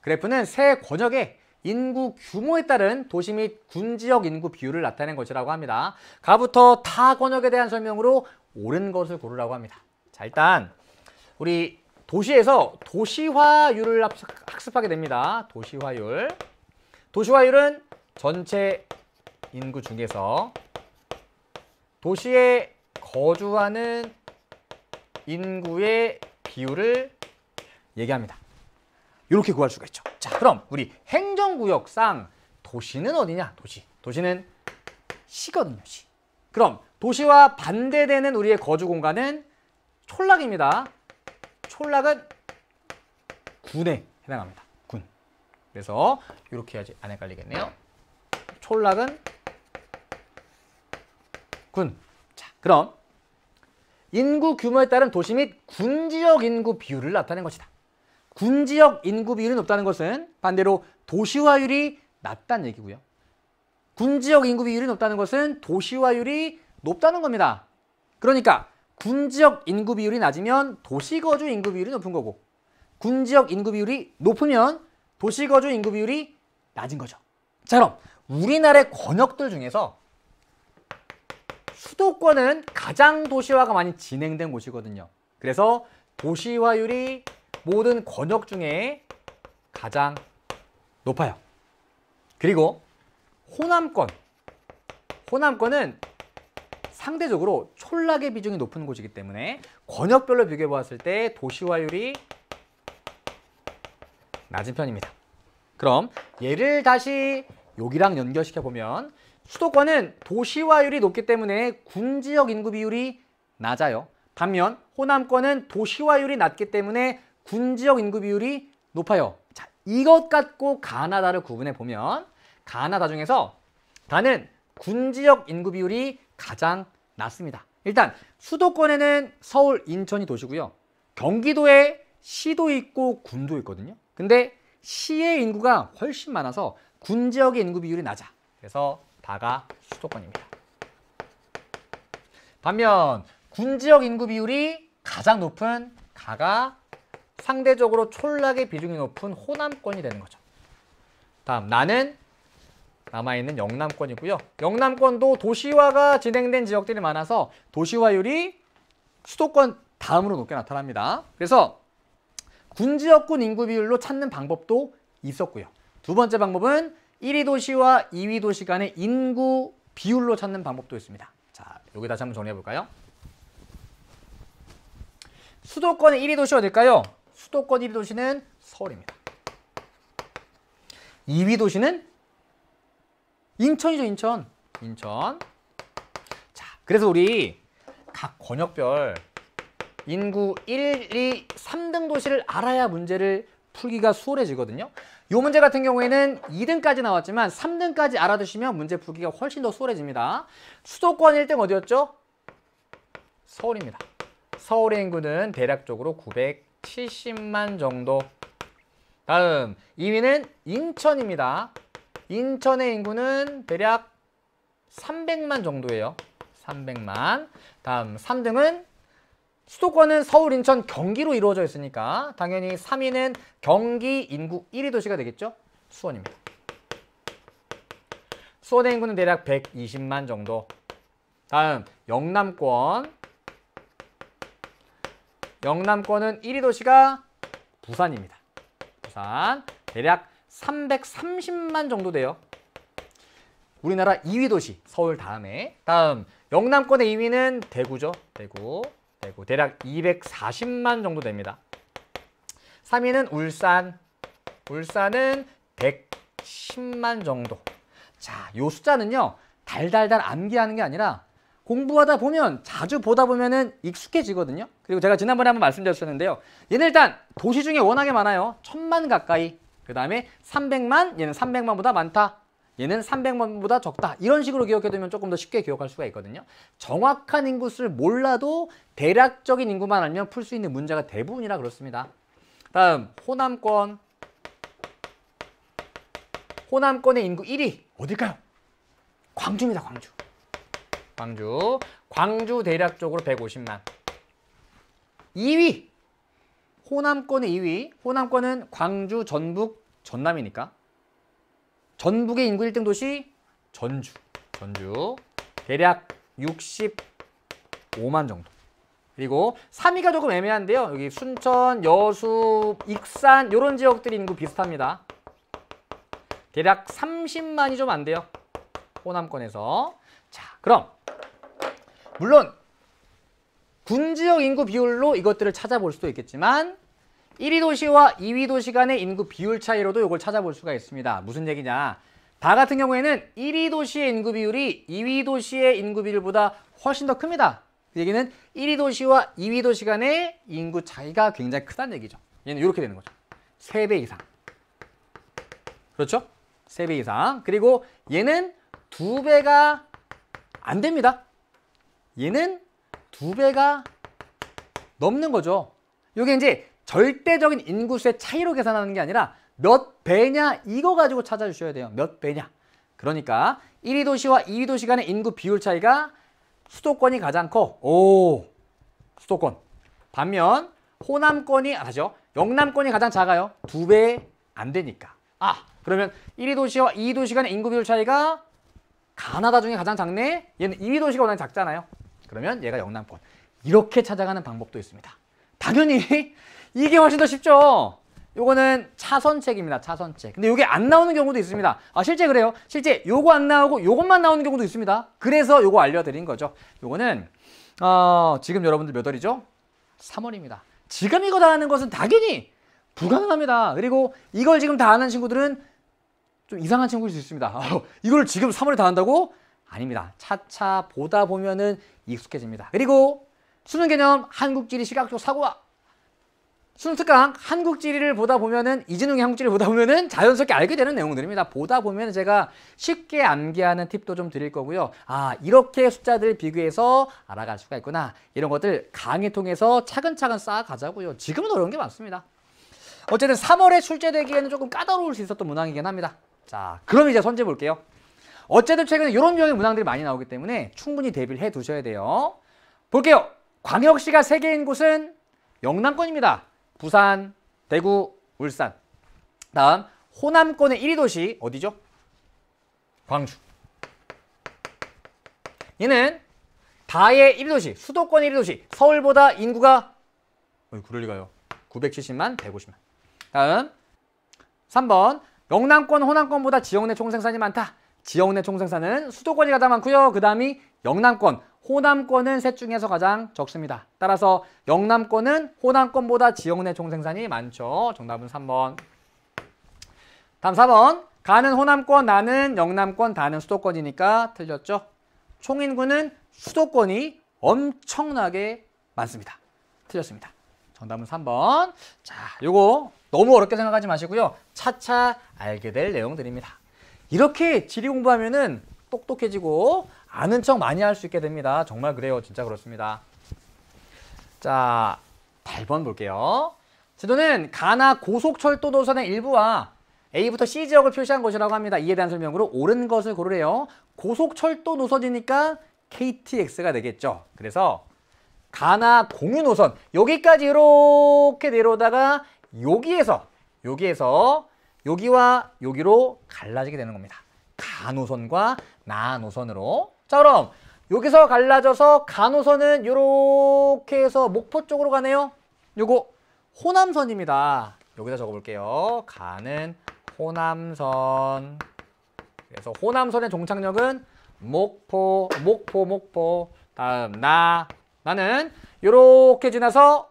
그래프는 세 권역의 인구 규모에 따른 도시 및 군지역 인구 비율을 나타낸 것이라고 합니다. 가부터 타 권역에 대한 설명으로 옳은 것을 고르라고 합니다. 자, 일단 우리 도시에서 도시화율을 학습하게 됩니다. 도시화율. 도시화율은 전체 인구 중에서 도시에 거주하는 인구의 비율을 얘기합니다. 이렇게 구할 수가 있죠. 자, 그럼 우리 행정구역상 도시는 어디냐? 도시는 시거든요. 시. 그럼 도시와 반대되는 우리의 거주 공간은 촌락입니다. 촌락은 군에 해당합니다. 군. 그래서 이렇게 해야지 안 헷갈리겠네요. 촌락은 군. 자, 그럼 인구 규모에 따른 도시 및 군지역 인구 비율을 나타낸 것이다. 군지역 인구 비율이 높다는 것은 반대로 도시화율이 낮다는 얘기고요. 군지역 인구 비율이 높다는 것은 도시화율이 높다는 겁니다. 그러니까 군지역 인구 비율이 낮으면 도시거주 인구 비율이 높은 거고 군지역 인구 비율이 높으면 도시거주 인구 비율이 낮은 거죠. 자, 그럼 우리나라의 권역들 중에서 수도권은 가장 도시화가 많이 진행된 곳이거든요. 그래서 도시화율이 모든 권역 중에 가장 높아요. 그리고 호남권은 상대적으로 촌락의 비중이 높은 곳이기 때문에 권역별로 비교해 보았을 때 도시화율이 낮은 편입니다. 그럼 얘를 다시 여기랑 연결시켜 보면 수도권은 도시화율이 높기 때문에 군지역 인구 비율이 낮아요. 반면 호남권은 도시화율이 낮기 때문에 군지역 인구 비율이 높아요. 자, 이것 갖고 가나다를 구분해 보면 가나다 중에서 다는 군지역 인구 비율이 가장 낮습니다. 일단 수도권에는 서울, 인천이 도시고요. 경기도에 시도 있고 군도 있거든요. 근데 시의 인구가 훨씬 많아서 군지역의 인구 비율이 낮아. 그래서 다가 수도권입니다. 반면 군지역 인구 비율이 가장 높은 가가 상대적으로 촌락의 비중이 높은 호남권이 되는 거죠. 다음 나는 남아있는 영남권이고요. 영남권도 도시화가 진행된 지역들이 많아서 도시화율이 수도권 다음으로 높게 나타납니다. 그래서 군지역군 인구 비율로 찾는 방법도 있었고요. 두 번째 방법은 1위 도시와 2위 도시 간의 인구 비율로 찾는 방법도 있습니다. 자, 여기 다시 한번 정리해 볼까요? 수도권의 1위 도시 어딜까요? 수도권 1위 도시는 서울입니다. 2위 도시는 인천이죠, 인천. 인천. 자, 그래서 우리 각 권역별 인구 1, 2, 3등 도시를 알아야 문제를 풀기가 수월해지거든요. 이 문제 같은 경우에는 2등까지 나왔지만 3등까지 알아두시면 문제 풀기가 훨씬 더 수월해집니다. 수도권 1등 어디였죠? 서울입니다. 서울의 인구는 대략적으로 970만 정도. 다음 2위는 인천입니다. 인천의 인구는 대략 300만 정도예요. 300만. 다음 3등은 수도권은 서울, 인천, 경기로 이루어져 있으니까 당연히 3위는 경기 인구 1위 도시가 되겠죠? 수원입니다. 수원의 인구는 대략 120만 정도. 다음 영남권. 영남권은 1위 도시가 부산입니다. 부산 대략 330만 정도 돼요. 우리나라 2위 도시 서울 다음에. 다음 영남권의 2위는 대구죠. 대구 대략 240만 정도 됩니다. 3위는 울산. 울산은 110만 정도. 자, 요 숫자는요. 달달달 암기하는 게 아니라 공부하다 보면 자주 보다 보면은 익숙해지거든요. 그리고 제가 지난번에 한번 말씀드렸었는데요. 얘는 일단 도시 중에 워낙에 많아요. 1000만 가까이. 그 다음에 300만, 얘는 300만보다 많다. 얘는 300만보다 적다. 이런 식으로 기억해두면 조금 더 쉽게 기억할 수가 있거든요. 정확한 인구수를 몰라도 대략적인 인구만 알면 풀 수 있는 문제가 대부분이라 그렇습니다. 다음 호남권. 호남권의 인구 1위 어딜까요? 광주입니다. 광주. 광주 대략적으로 150만. 2위 호남권의 2위. 호남권은 광주, 전북, 전남이니까 전북의 인구 1등 도시 전주. 대략 65만 정도. 그리고 3위가 조금 애매한데요. 여기 순천, 여수, 익산 이런 지역들이 인구 비슷합니다. 대략 30만이 좀 안 돼요. 호남권에서. 자, 그럼 물론 군지역 인구 비율로 이것들을 찾아볼 수도 있겠지만 1위 도시와 2위 도시 간의 인구 비율 차이로도 이걸 찾아볼 수가 있습니다. 무슨 얘기냐? 다 같은 경우에는 1위 도시의 인구 비율이 2위 도시의 인구 비율보다 훨씬 더 큽니다. 그 얘기는 1위 도시와 2위 도시 간의 인구 차이가 굉장히 크다는 얘기죠. 얘는 이렇게 되는 거죠. 3배 이상. 그렇죠? 3배 이상. 그리고 얘는 2배가 안 됩니다. 얘는 2배가 넘는 거죠. 이게 이제 절대적인 인구수의 차이로 계산하는 게 아니라 몇 배냐 이거 가지고 찾아주셔야 돼요. 몇 배냐. 그러니까 1위 도시와 2위 도시 간의 인구 비율 차이가 수도권이 가장 커. 오, 수도권. 반면 호남권이 다시요. 영남권이 가장 작아요. 2배 안 되니까. 아, 그러면 1위 도시와 2위 도시 간의 인구 비율 차이가 가나다 중에 가장 작네. 얘는 2위 도시가 워낙 작잖아요. 그러면 얘가 영남권. 이렇게 찾아가는 방법도 있습니다. 당연히 이게 훨씬 더 쉽죠. 요거는 차선책입니다. 차선책. 근데 요게 안 나오는 경우도 있습니다. 아, 실제 그래요. 실제 요거 안 나오고 요것만 나오는 경우도 있습니다. 그래서 요거 알려드린 거죠. 요거는 지금 여러분들 몇 월이죠? 3월입니다. 지금 이거 다 하는 것은 당연히 불가능합니다. 그리고 이걸 지금 다 아는 친구들은 좀 이상한 친구일 수 있습니다. 이걸 지금 3월에 다 한다고? 아닙니다. 차차 보다 보면은 익숙해집니다. 그리고 수능 개념, 한국지리, 시각적 사고와 수능 특강, 한국지리를 보다 보면은 이진웅의 한국지리를 보다 보면은 자연스럽게 알게 되는 내용들입니다. 보다 보면 제가 쉽게 암기하는 팁도 좀 드릴 거고요. 아, 이렇게 숫자들 비교해서 알아갈 수가 있구나. 이런 것들 강의 통해서 차근차근 쌓아가자고요. 지금은 어려운 게 많습니다. 어쨌든 3월에 출제되기에는 조금 까다로울 수 있었던 문항이긴 합니다. 자, 그럼 이제 선제 볼게요. 어쨌든 최근에 이런 유형의 문항들이 많이 나오기 때문에 충분히 대비를 해 두셔야 돼요. 볼게요. 광역시가 3개인 곳은 영남권입니다. 부산, 대구, 울산. 다음 호남권의 1위 도시 어디죠? 광주. 얘는 다의 1위 도시, 수도권 1위 도시. 서울보다 인구가 그럴 리가요. 970만, 150만. 다음 3번 영남권, 호남권보다 지역 내 총생산이 많다. 지역 내 총생산은 수도권이 가장 많고요. 그 다음이 영남권, 호남권은 셋 중에서 가장 적습니다. 따라서 영남권은 호남권보다 지역 내 총생산이 많죠. 정답은 3번. 다음 4번. 가는 호남권, 나는 영남권, 다는 수도권이니까 틀렸죠. 총인구는 수도권이 엄청나게 많습니다. 틀렸습니다. 정답은 3번. 자, 요거 너무 어렵게 생각하지 마시고요. 차차 알게 될 내용들입니다. 이렇게 지리 공부하면은 똑똑해지고 아는 척 많이 할 수 있게 됩니다. 정말 그래요. 진짜 그렇습니다. 자, 8번 볼게요. 지도는 가나 고속철도 노선의 일부와 A부터 C 지역을 표시한 것이라고 합니다. 이에 대한 설명으로 옳은 것을 고르래요. 고속철도 노선이니까 KTX가 되겠죠. 그래서 가나 공유 노선 여기까지 이렇게 내려오다가 여기에서 여기와 여기로 갈라지게 되는 겁니다. 가 노선과 나 노선으로. 자, 그럼 여기서 갈라져서 가 노선은 이렇게 해서 목포 쪽으로 가네요. 요거 호남선입니다. 여기다 적어볼게요. 가는 호남선. 그래서 호남선의 종착역은 목포. 다음 나는 이렇게 지나서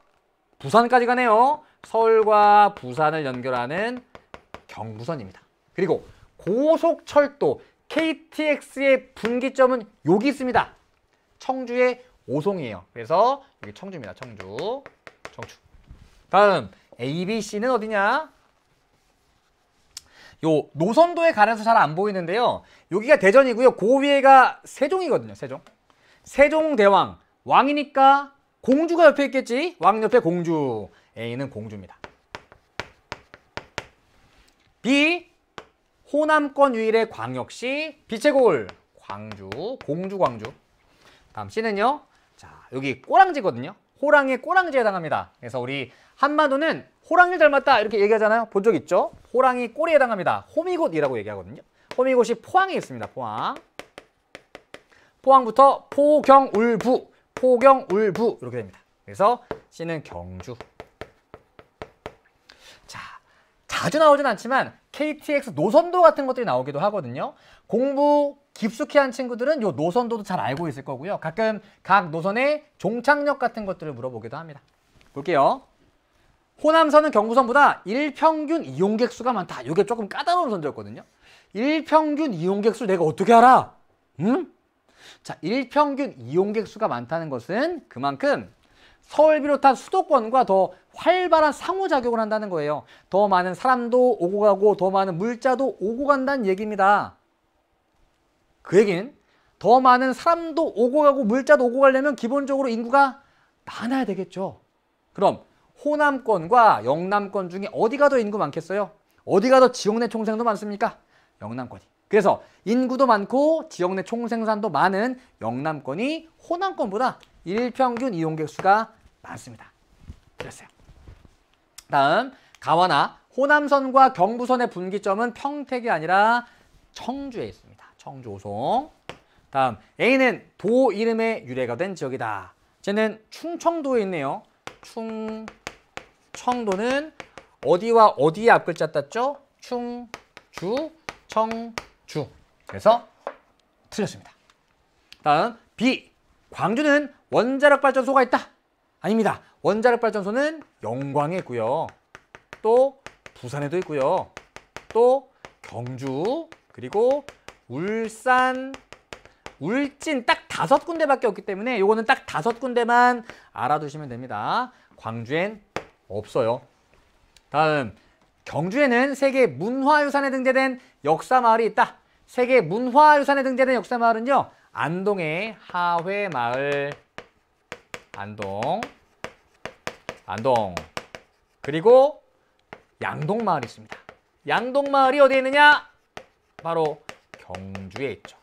부산까지 가네요. 서울과 부산을 연결하는 경부선입니다. 그리고 고속철도 KTX의 분기점은 여기 있습니다. 청주의 오송이에요. 그래서 여기 청주입니다. 청주. 다음 ABC는 어디냐? 요 노선도에 가려서 잘 안 보이는데요. 여기가 대전이고요. 그 위에가 세종이거든요. 세종대왕. 왕이니까 공주가 옆에 있겠지. 왕 옆에 공주. A는 공주입니다. B. 호남권 유일의 광역시 비채골. 공주. 다음 C는요. 자, 여기 꼬랑지거든요. 호랑이의 꼬랑지에 해당합니다. 그래서 우리 한마도는 호랑이를 닮았다 이렇게 얘기하잖아요. 본 적 있죠? 호랑이 꼬리에 해당합니다. 호미곶이라고 얘기하거든요. 호미곶이 포항에 있습니다. 포항부터 포경울부 이렇게 됩니다. 그래서 C는 경주. 자, 자주 나오진 않지만 KTX 노선도 같은 것들이 나오기도 하거든요. 공부 깊숙이 한 친구들은 요 노선도도 잘 알고 있을 거고요. 가끔 각 노선의 종착역 같은 것들을 물어보기도 합니다. 볼게요. 호남선은 경부선보다 일평균 이용객 수가 많다. 이게 조금 까다로운 선조였거든요. 일평균 이용객 수를 내가 어떻게 알아? 응? 자, 일평균 이용객 수가 많다는 것은 그만큼 서울 비롯한 수도권과 더 활발한 상호작용을 한다는 거예요. 더 많은 사람도 오고 가고 더 많은 물자도 오고 간다는 얘기입니다. 그 얘기는 더 많은 사람도 오고 가고 물자도 오고 가려면 기본적으로 인구가 많아야 되겠죠. 그럼 호남권과 영남권 중에 어디가 더 인구 많겠어요? 어디가 더 지역 내 총생도 많습니까? 영남권이. 그래서 인구도 많고 지역 내 총생산도 많은 영남권이 호남권보다 일평균 이용객 수가 많습니다. 그랬어요. 다음 가와나 호남선과 경부선의 분기점은 평택이 아니라 청주에 있습니다. 청주 오송. 다음 A는 도 이름의 유래가 된 지역이다. 쟤는 충청도에 있네요. 청도는 어디와 어디의 앞글자 땄죠? 충주, 청주. 그래서 틀렸습니다. 다음 B. 광주는 원자력 발전소가 있다. 아닙니다. 원자력 발전소는 영광에 있고요. 또 부산에도 있고요. 또 경주, 그리고 울산, 울진 딱 5군데밖에 없기 때문에 요거는 딱 5군데만 알아두시면 됩니다. 광주엔 없어요. 다음 경주에는 세계 문화유산에 등재된 역사마을이 있다. 세계 문화유산에 등재된 역사마을은요. 안동의 하회마을, 안동. 그리고 양동마을이 있습니다. 양동마을이 어디에 있느냐? 바로 경주에 있죠.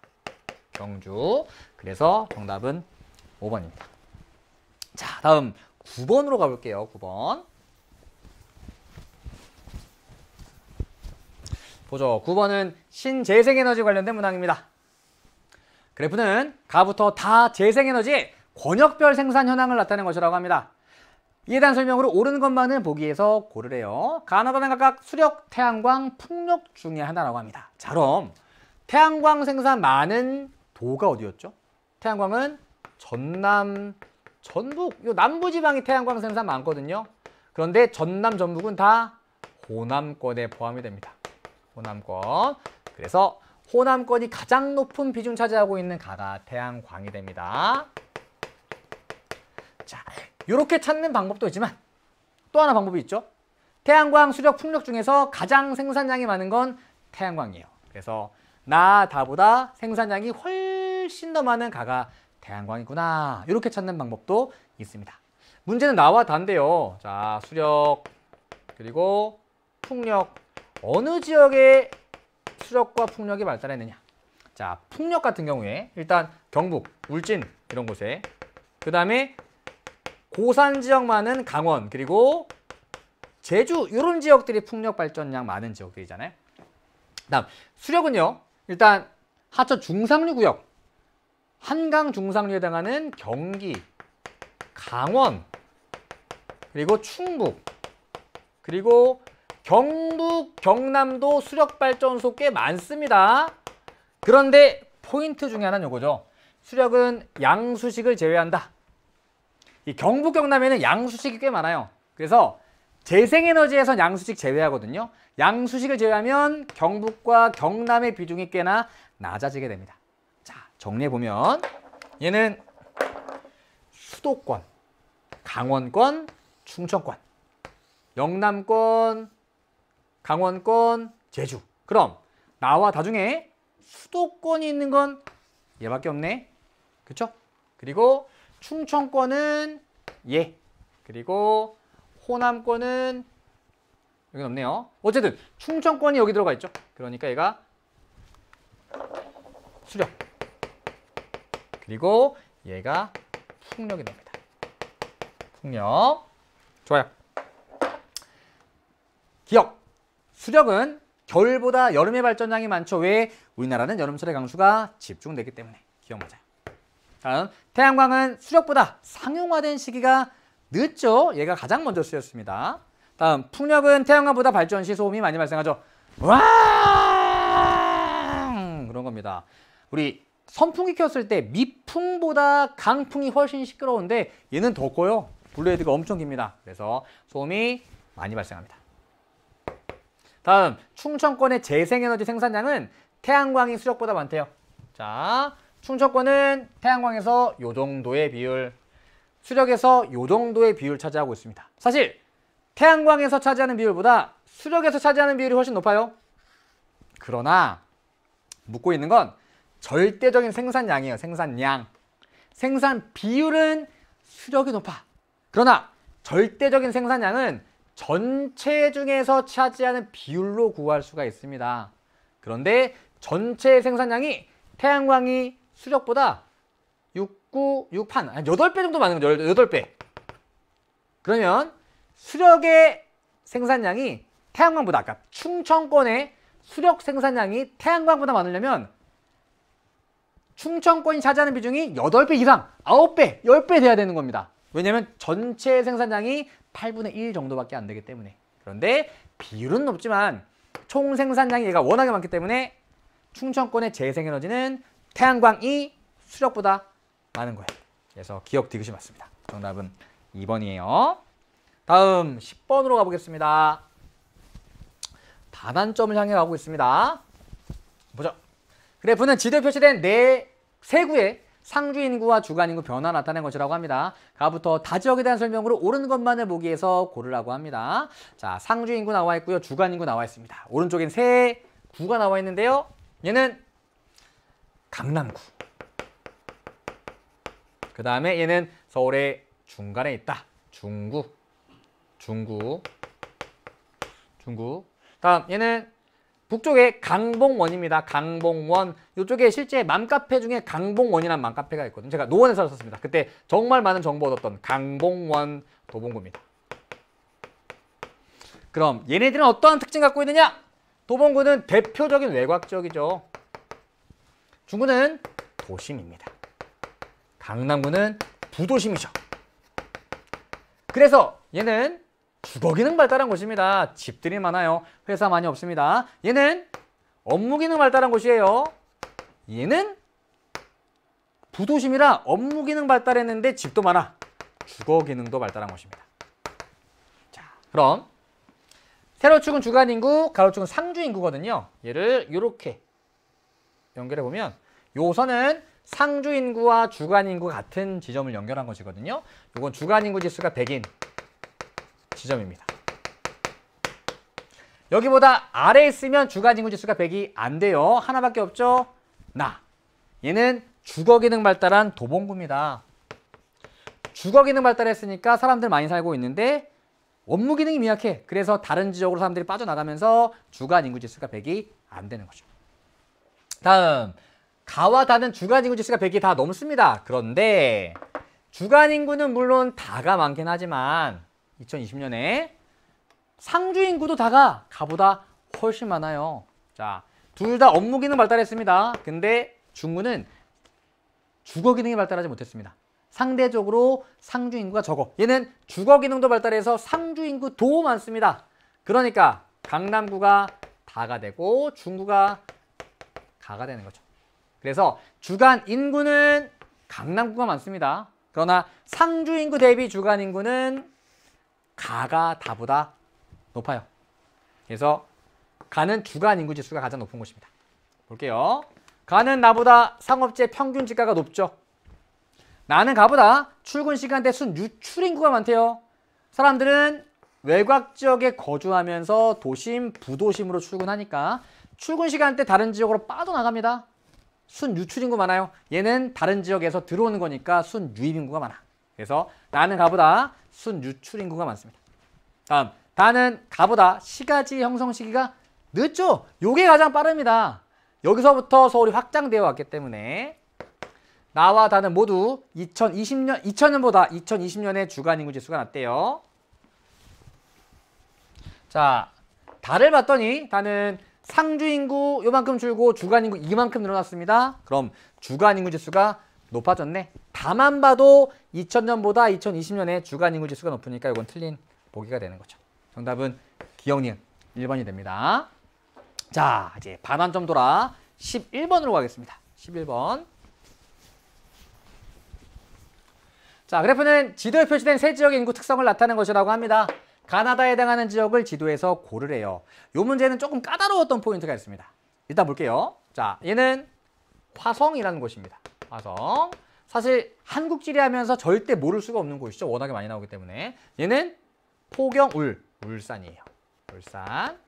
경주. 그래서 정답은 5번입니다. 자, 다음 9번으로 가볼게요. 9번. 보죠. 9번은 신재생에너지 관련된 문항입니다. 그래프는 가부터 다 재생에너지의 권역별 생산 현황을 나타낸 것이라고 합니다. 이에 대한 설명으로 옳은 것만은 보기에서 고르래요. 가나다는 각각 수력, 태양광, 풍력 중에 하나라고 합니다. 자, 그럼 태양광 생산 많은 도가 어디였죠? 태양광은 전남, 전북, 요 남부지방이 태양광 생산 많거든요. 그런데 전남, 전북은 다 호남권에 포함이 됩니다. 호남권. 그래서 호남권이 가장 높은 비중 차지하고 있는 가가 태양광이 됩니다. 자, 이렇게 찾는 방법도 있지만 또 하나 방법이 있죠. 태양광 수력 풍력 중에서 가장 생산량이 많은 건 태양광이에요. 그래서 나, 다보다 생산량이 훨씬 더 많은 가가 태양광이구나. 이렇게 찾는 방법도 있습니다. 문제는 나와 다인데요. 자, 수력 그리고 풍력 어느 지역에 수력과 풍력이 발달했느냐. 자, 풍력 같은 경우에 일단 경북, 울진 이런 곳에, 그 다음에 고산 지역 많은 강원 그리고 제주 이런 지역들이 풍력 발전량 많은 지역들이잖아요. 다음 수력은요. 일단 하천 중상류 구역, 한강 중상류에 해당하는 경기, 강원, 그리고 충북, 그리고 경북, 경남도 수력발전소 꽤 많습니다. 그런데 포인트 중에 하나는 이거죠. 수력은 양수식을 제외한다. 이 경북, 경남에는 양수식이 꽤 많아요. 그래서 재생에너지에선 양수식 제외하거든요. 양수식을 제외하면 경북과 경남의 비중이 꽤나 낮아지게 됩니다. 자, 정리해보면 얘는 수도권, 강원권, 충청권, 영남권, 강원권, 제주. 그럼 나와 다 중에 수도권이 있는 건 얘밖에 없네. 그렇죠? 그리고 충청권은 얘. 그리고 호남권은 여기 없네요. 어쨌든 충청권이 여기 들어가 있죠. 그러니까 얘가 수력. 그리고 얘가 풍력이 됩니다. 풍력. 좋아요. 기억. 수력은 겨울보다 여름의 발전량이 많죠. 왜? 우리나라는 여름철의 강수가 집중되기 때문에. 기억 맞아요. 다음, 태양광은 수력보다 상용화된 시기가 늦죠. 얘가 가장 먼저 쓰였습니다. 다음, 풍력은 태양광보다 발전 시 소음이 많이 발생하죠. 왕! 그런 겁니다. 우리 선풍기 켰을 때 미풍보다 강풍이 훨씬 시끄러운데 얘는 더 커요. 블레이드가 엄청 깁니다. 그래서 소음이 많이 발생합니다. 다음, 충청권의 재생에너지 생산량은 태양광이 수력보다 많대요. 자, 충청권은 태양광에서 요 정도의 비율, 수력에서 요 정도의 비율 차지하고 있습니다. 사실 태양광에서 차지하는 비율보다 수력에서 차지하는 비율이 훨씬 높아요. 그러나 묻고 있는 건 절대적인 생산량이에요. 생산량. 생산 비율은 수력이 높아. 그러나 절대적인 생산량은 전체 중에서 차지하는 비율로 구할 수가 있습니다. 그런데 전체 생산량이 태양광이 수력보다 6, 8배 정도 많은 거죠. 8배. 그러면 수력의 생산량이 태양광보다, 아까 충청권의 수력 생산량이 태양광보다 많으려면 충청권이 차지하는 비중이 8배 이상, 9배, 10배 돼야 되는 겁니다. 왜냐하면 전체 생산량이 8분의 1 정도밖에 안 되기 때문에. 그런데 비율은 높지만 총 생산량이 얘가 워낙에 많기 때문에 충청권의 재생에너지는 태양광이 수력보다 많은 거예요. 그래서 기억 디귿이 맞습니다. 정답은 2번이에요. 다음 10번으로 가보겠습니다. 단안점을 향해 가고 있습니다. 보죠. 그래프는 지도에 표시된 세 구의 상주 인구와 주간 인구 변화 나타낸 것이라고 합니다. 가부터 다 지역에 대한 설명으로 옳은 것만을 보기 위해서 고르라고 합니다. 자, 상주 인구 나와 있고요. 주간 인구 나와 있습니다. 오른쪽엔 세 구가 나와 있는데요. 얘는 강남구. 그 다음에 얘는 서울의 중간에 있다. 중구. 다음 얘는 북쪽에 강봉원입니다. 강봉원. 이쪽에 실제 맘카페 중에 강봉원이라는 맘카페가 있거든요. 제가 노원에서 썼습니다. 그때 정말 많은 정보 얻었던 강봉원 도봉구입니다. 그럼 얘네들은 어떠한 특징 갖고 있느냐? 도봉구는 대표적인 외곽 지역이죠. 중구는 도심입니다. 강남구는 부도심이죠. 그래서 얘는 주거 기능 발달한 곳입니다. 집들이 많아요. 회사 많이 없습니다. 얘는 업무 기능 발달한 곳이에요. 얘는 부도심이라 업무 기능 발달했는데 집도 많아. 주거 기능도 발달한 곳입니다. 자, 그럼 세로축은 주간 인구, 가로축은 상주 인구거든요. 얘를 이렇게 연결해 보면 요 선은 상주 인구와 주간 인구 같은 지점을 연결한 것이거든요. 요건 주간 인구 지수가 100인 지점입니다. 여기보다 아래에 있으면 주간 인구 지수가 100이 안 돼요. 하나밖에 없죠. 나. 얘는 주거 기능 발달한 도봉구입니다. 주거 기능 발달했으니까 사람들 많이 살고 있는데 업무 기능이 미약해. 그래서 다른 지역으로 사람들이 빠져나가면서 주간 인구 지수가 100이 안 되는 거죠. 다음, 가와 다는 주간 인구 지수가 100이 다 넘습니다. 그런데 주간 인구는 물론 다가 많긴 하지만 2020년에 상주 인구도 다가 가보다 훨씬 많아요. 자, 둘 다 업무 기능 발달했습니다. 근데 중구는 주거 기능이 발달하지 못했습니다. 상대적으로 상주 인구가 적어. 얘는 주거 기능도 발달해서 상주 인구도 많습니다. 그러니까 강남구가 다가 되고 중구가 가가 되는 거죠. 그래서 주간 인구는 강남구가 많습니다. 그러나 상주 인구 대비 주간 인구는 가가 다보다 높아요. 그래서 가는 주간 인구 지수가 가장 높은 곳입니다. 볼게요. 가는 나보다 상업지의 평균 지가가 높죠. 나는 가보다 출근 시간대 순 유출 인구가 많대요. 사람들은 외곽 지역에 거주하면서 도심, 부도심으로 출근하니까 출근 시간대 다른 지역으로 빠져나갑니다. 순 유출 인구 많아요. 얘는 다른 지역에서 들어오는 거니까 순 유입 인구가 많아. 그래서 나는 가보다 순 유출 인구가 많습니다. 다음, 다는 가보다 시가지 형성 시기가 늦죠. 요게 가장 빠릅니다. 여기서부터 서울이 확장되어 왔기 때문에 나와 다는 모두 2000년보다 2020년에 주간 인구 지수가 낮대요. 자, 다를 봤더니 다는 상주 인구 요만큼 줄고 주간 인구 이만큼 늘어났습니다. 그럼 주간 인구 지수가 높아졌네. 다만 봐도 2000년보다 2020년에 주간 인구 지수가 높으니까 이건 틀린 보기가 되는 거죠. 정답은 기억니은 1번이 됩니다. 자, 이제 반환점 돌아 11번으로 가겠습니다. 11번. 자, 그래프는 지도에 표시된 세 지역의 인구 특성을 나타내는 것이라고 합니다. 가나다에 해당하는 지역을 지도에서 고르래요. 이 문제는 조금 까다로웠던 포인트가 있습니다. 일단 볼게요. 자, 얘는 화성이라는 곳입니다. 화성. 사실 한국 지리하면서 절대 모를 수가 없는 곳이죠. 워낙에 많이 나오기 때문에. 얘는 포경, 울산이에요. 울산.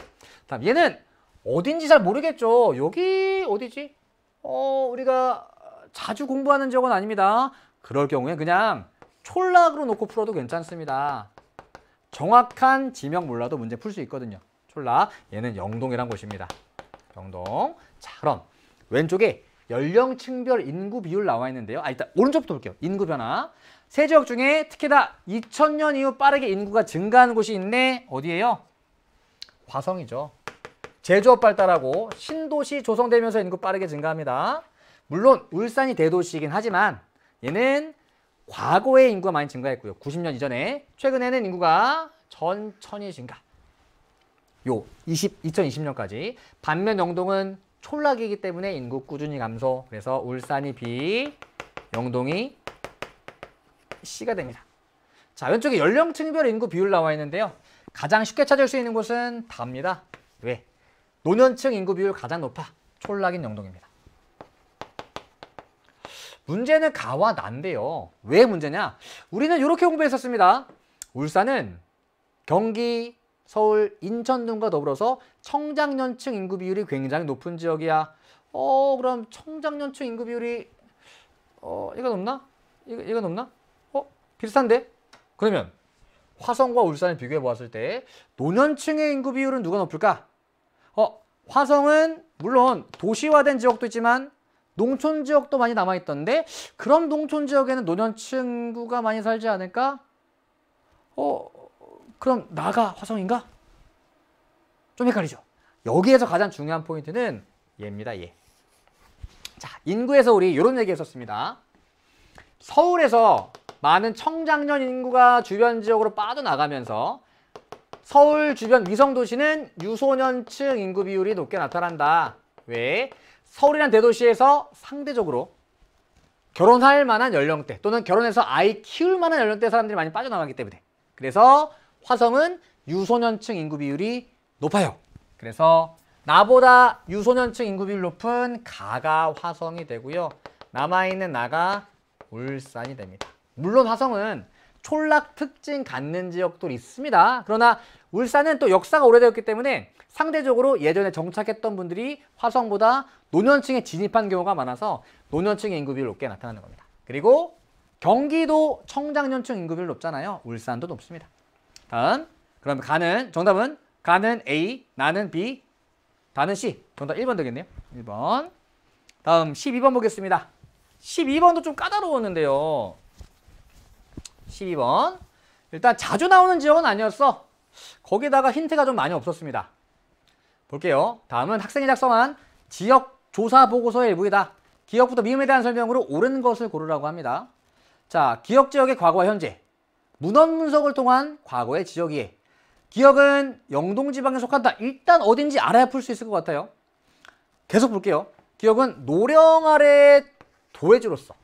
다음 얘는 어딘지 잘 모르겠죠. 여기 어디지? 우리가 자주 공부하는 지역은 아닙니다. 그럴 경우에 그냥 촌락으로 놓고 풀어도 괜찮습니다. 정확한 지명 몰라도 문제 풀 수 있거든요. 촌락. 얘는 영동이란 곳입니다. 영동. 자, 그럼 왼쪽에 연령층별 인구 비율 나와 있는데요. 일단 오른쪽부터 볼게요. 인구 변화. 세 지역 중에 특히나 2000년 이후 빠르게 인구가 증가하는 곳이 있네. 어디예요? 화성이죠. 제조업 발달하고 신도시 조성되면서 인구 빠르게 증가합니다. 물론 울산이 대도시이긴 하지만 얘는 과거에 인구가 많이 증가했고요. 90년 이전에. 최근에는 인구가 천천히 증가. 2020년까지. 반면 영동은 촌락이기 때문에 인구 꾸준히 감소. 그래서 울산이 B, 영동이 C가 됩니다. 자, 왼쪽에 연령층별 인구 비율 나와 있는데요. 가장 쉽게 찾을 수 있는 곳은 다입니다. 왜? 노년층 인구 비율 가장 높아. 촌락인 영동입니다. 문제는 가와 난데요. 왜 문제냐? 우리는 이렇게 공부했었습니다. 울산은 경기, 서울, 인천 등과 더불어서 청장년층 인구 비율이 굉장히 높은 지역이야. 그럼 청장년층 인구 비율이 이거 높나? 이거 높나? 비슷한데? 그러면 화성과 울산을 비교해 보았을 때 노년층의 인구 비율은 누가 높을까? 화성은 물론 도시화된 지역도 있지만 농촌 지역도 많이 남아있던데 그럼 농촌 지역에는 노년층 인구가 많이 살지 않을까? 그럼 나가 화성인가? 좀 헷갈리죠? 여기에서 가장 중요한 포인트는 얘입니다. 얘. 자, 인구에서 우리 이런 얘기 했었습니다. 서울에서 많은 청장년 인구가 주변 지역으로 빠져나가면서 서울 주변 위성도시는 유소년층 인구 비율이 높게 나타난다. 왜? 서울이란 대도시에서 상대적으로 결혼할 만한 연령대 또는 결혼해서 아이 키울 만한 연령대 사람들이 많이 빠져나가기 때문에 그래서 화성은 유소년층 인구 비율이 높아요. 그래서 나보다 유소년층 인구 비율 높은 가가 화성이 되고요. 남아있는 나가 울산이 됩니다. 물론 화성은 촌락 특징 갖는 지역도 있습니다. 그러나 울산은 또 역사가 오래되었기 때문에 상대적으로 예전에 정착했던 분들이 화성보다 노년층에 진입한 경우가 많아서 노년층의 인구 비율이 높게 나타나는 겁니다. 그리고 경기도 청장년층 인구 비율 높잖아요. 울산도 높습니다. 다음, 그럼 정답은 가는 A, 나는 B, 다는 C. 정답 1번 되겠네요. 1번. 다음 12번 보겠습니다. 12번도 좀 까다로웠는데요. 12번. 일단 자주 나오는 지역은 아니었어. 거기다가 힌트가 좀 많이 없었습니다. 볼게요. 다음은 학생이 작성한 지역 조사 보고서의 일부이다. 기억부터 미음에 대한 설명으로 옳은 것을 고르라고 합니다. 자, 기억 지역의 과거와 현재. 문헌 분석을 통한 과거의 지역이에. 기억은 영동지방에 속한다. 일단 어딘지 알아야 풀 수 있을 것 같아요. 계속 볼게요. 기억은 노령 아래 도회지로서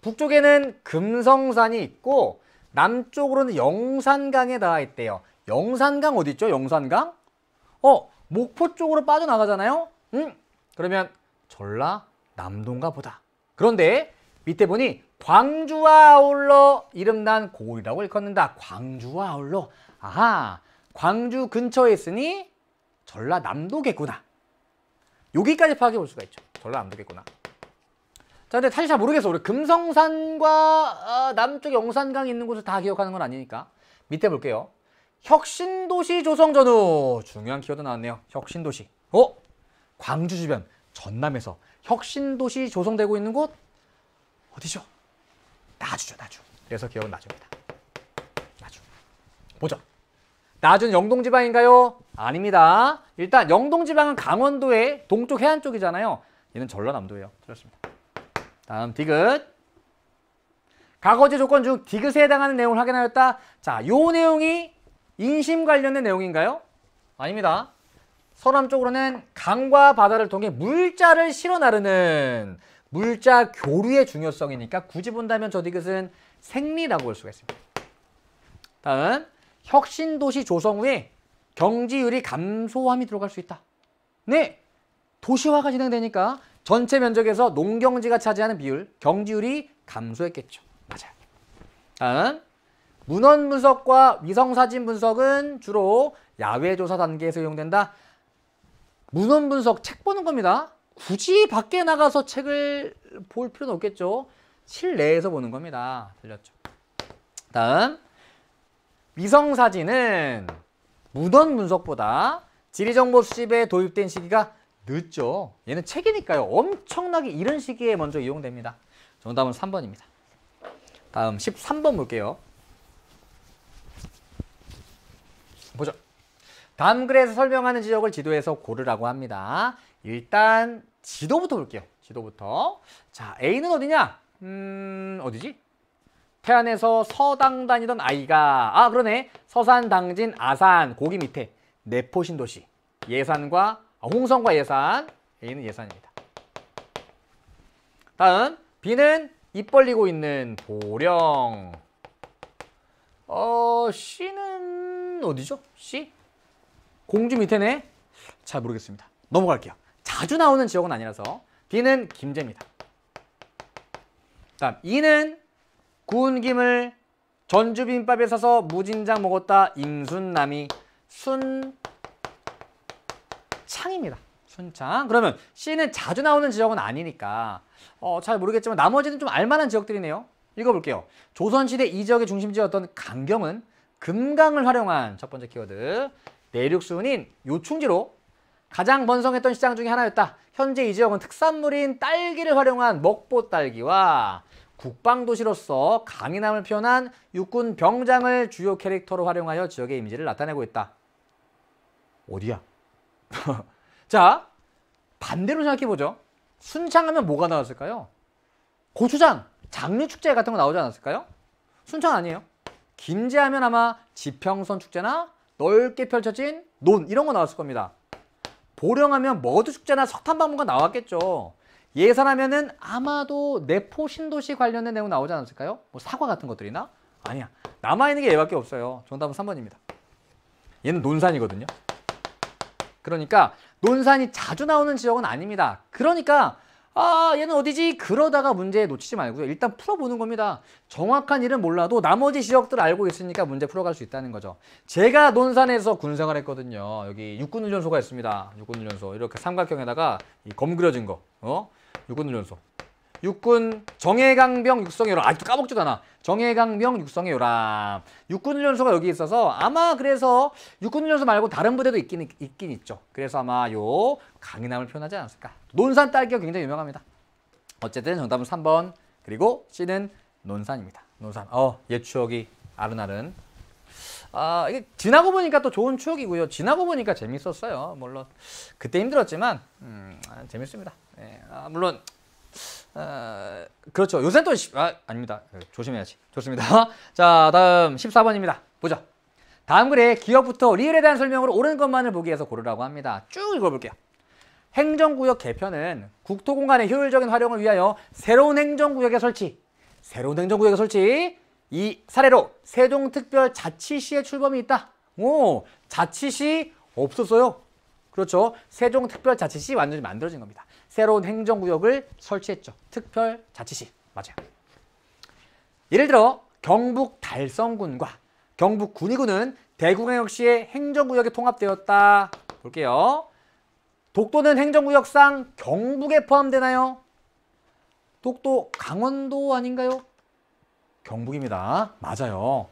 북쪽에는 금성산이 있고 남쪽으로는 영산강에 닿아 있대요. 영산강 어디 있죠? 영산강? 목포 쪽으로 빠져나가잖아요. 그러면 전라남도인가 보다. 그런데 밑에 보니 광주와 아울러 이름난 고을이라고 일컫는다. 광주와 아울러. 아하, 광주 근처에 있으니 전라남도겠구나. 여기까지 파악해 볼 수가 있죠. 전라남도겠구나. 자, 근데 사실 잘 모르겠어. 우리 금성산과 남쪽 영산강이 있는 곳을 다 기억하는 건 아니니까 밑에 볼게요. 혁신도시 조성 전후. 중요한 키워드 나왔네요. 혁신도시. 광주 주변 전남에서 혁신도시 조성되고 있는 곳 어디죠? 나주죠. 나주. 그래서 기억은 나주입니다. 나주. 보죠. 나주는 영동지방인가요? 아닙니다. 일단 영동지방은 강원도의 동쪽 해안 쪽이잖아요. 얘는 전라남도예요. 틀렸습니다. 다음 디귿. 과거제 조건 중 디귿에 해당하는 내용을 확인하였다. 자, 요 내용이 인심 관련된 내용인가요? 아닙니다. 서남 쪽으로는 강과 바다를 통해 물자를 실어 나르는 물자 교류의 중요성이니까 굳이 본다면 저 디귿은 생리라고 볼 수가 있습니다. 다음, 혁신도시 조성 후에 경지율이 감소함이 들어갈 수 있다. 네, 도시화가 진행되니까 전체 면적에서 농경지가 차지하는 비율, 경지율이 감소했겠죠. 맞아요. 다음, 문헌 분석과 위성사진 분석은 주로 야외 조사 단계에서 이용된다. 문헌 분석, 책 보는 겁니다. 굳이 밖에 나가서 책을 볼 필요는 없겠죠. 실내에서 보는 겁니다. 들렸죠? 다음, 위성사진은 문헌 분석보다 지리정보 수집에 도입된 시기가 늦죠. 얘는 책이니까요. 엄청나게 이른 시기에 먼저 이용됩니다. 정답은 3번입니다. 다음 13번 볼게요. 보죠. 다음 글에서 설명하는 지역을 지도에서 고르라고 합니다. 일단 지도부터 볼게요. 지도부터. 자, A는 어디냐? 어디지? 태안에서 서당 다니던 아이가 그러네. 서산, 당진, 아산, 고기 밑에 내포신도시. 예산과 홍성과 예산. A는 예산입니다. 다음 B는 입 벌리고 있는 보령. C는 어디죠? C? 공주 밑에네. 잘 모르겠습니다. 넘어갈게요. 자주 나오는 지역은 아니라서. D는 김제입니다. 다음 E는 구운 김을 전주비빔밥에 싸서 무진장 먹었다. 임순남이 순창입니다. 순창. 그러면 C는 자주 나오는 지역은 아니니까 잘 모르겠지만 나머지는 좀 알만한 지역들이네요. 읽어볼게요. 조선시대 이 지역의 중심지였던 강경은 금강을 활용한 첫 번째 키워드. 내륙수은인 요충지로 가장 번성했던 시장 중에 하나였다. 현재 이 지역은 특산물인 딸기를 활용한 먹보딸기와 국방도시로서 강인함을 표현한 육군 병장을 주요 캐릭터로 활용하여 지역의 이미지를 나타내고 있다. 어디야? 자, 반대로 생각해보죠. 순창하면 뭐가 나왔을까요? 고추장, 장미축제 같은 거 나오지 않았을까요? 순창 아니에요. 김제하면 아마 지평선 축제나 넓게 펼쳐진 논 이런 거 나왔을 겁니다. 보령하면 머드축제나 석탄박물관 나왔겠죠. 예산하면은 아마도 내포 신도시 관련된 내용 나오지 않았을까요? 뭐 사과 같은 것들이나? 아니야. 남아있는 게 얘밖에 없어요. 정답은 3번입니다. 얘는 논산이거든요. 그러니까 논산이 자주 나오는 지역은 아닙니다. 그러니까 얘는 어디지? 그러다가 문제 놓치지 말고요. 일단 풀어보는 겁니다. 정확한 일은 몰라도 나머지 지역들 알고 있으니까 문제 풀어갈 수 있다는 거죠. 제가 논산에서 군생활 했거든요. 여기 육군훈련소가 있습니다. 육군훈련소. 이렇게 삼각형에다가 검 그려진 거. 육군훈련소. 육군 정예강병 육성요람. 아직도 까먹지도 않아. 정예강병 육성요람. 육군훈련소가 여기 있어서 아마 그래서 육군훈련소 말고 다른 부대도 있긴 있죠. 그래서 아마 요 강인함을 표현하지 않았을까. 논산 딸기가 굉장히 유명합니다. 어쨌든 정답은 3번. 그리고 C는 논산입니다. 논산. 옛 추억이 아른아른. 이게 지나고 보니까 또 좋은 추억이고요. 지나고 보니까 재밌었어요. 물론 그때 힘들었지만 재밌습니다. 네, 물론 그렇죠. 요새는 또 아닙니다. 조심해야지. 좋습니다. 자, 다음 14번입니다. 보죠. 다음 글에 기억부터 리을에 대한 설명으로 옳은 것만을 보기 위해서 고르라고 합니다. 쭉 읽어볼게요. 행정구역 개편은 국토공간의 효율적인 활용을 위하여 새로운 행정구역의 설치. 이 사례로 세종특별자치시의 출범이 있다. 자치시 없었어요. 그렇죠. 세종특별자치시 완전히 만들어진 겁니다. 새로운 행정구역을 설치했죠. 특별자치시. 맞아요. 예를 들어 경북 달성군과 경북 군위군은 대구광역시의 행정구역에 통합되었다. 볼게요. 독도는 행정구역상 경북에 포함되나요? 독도 강원도 아닌가요? 경북입니다. 맞아요.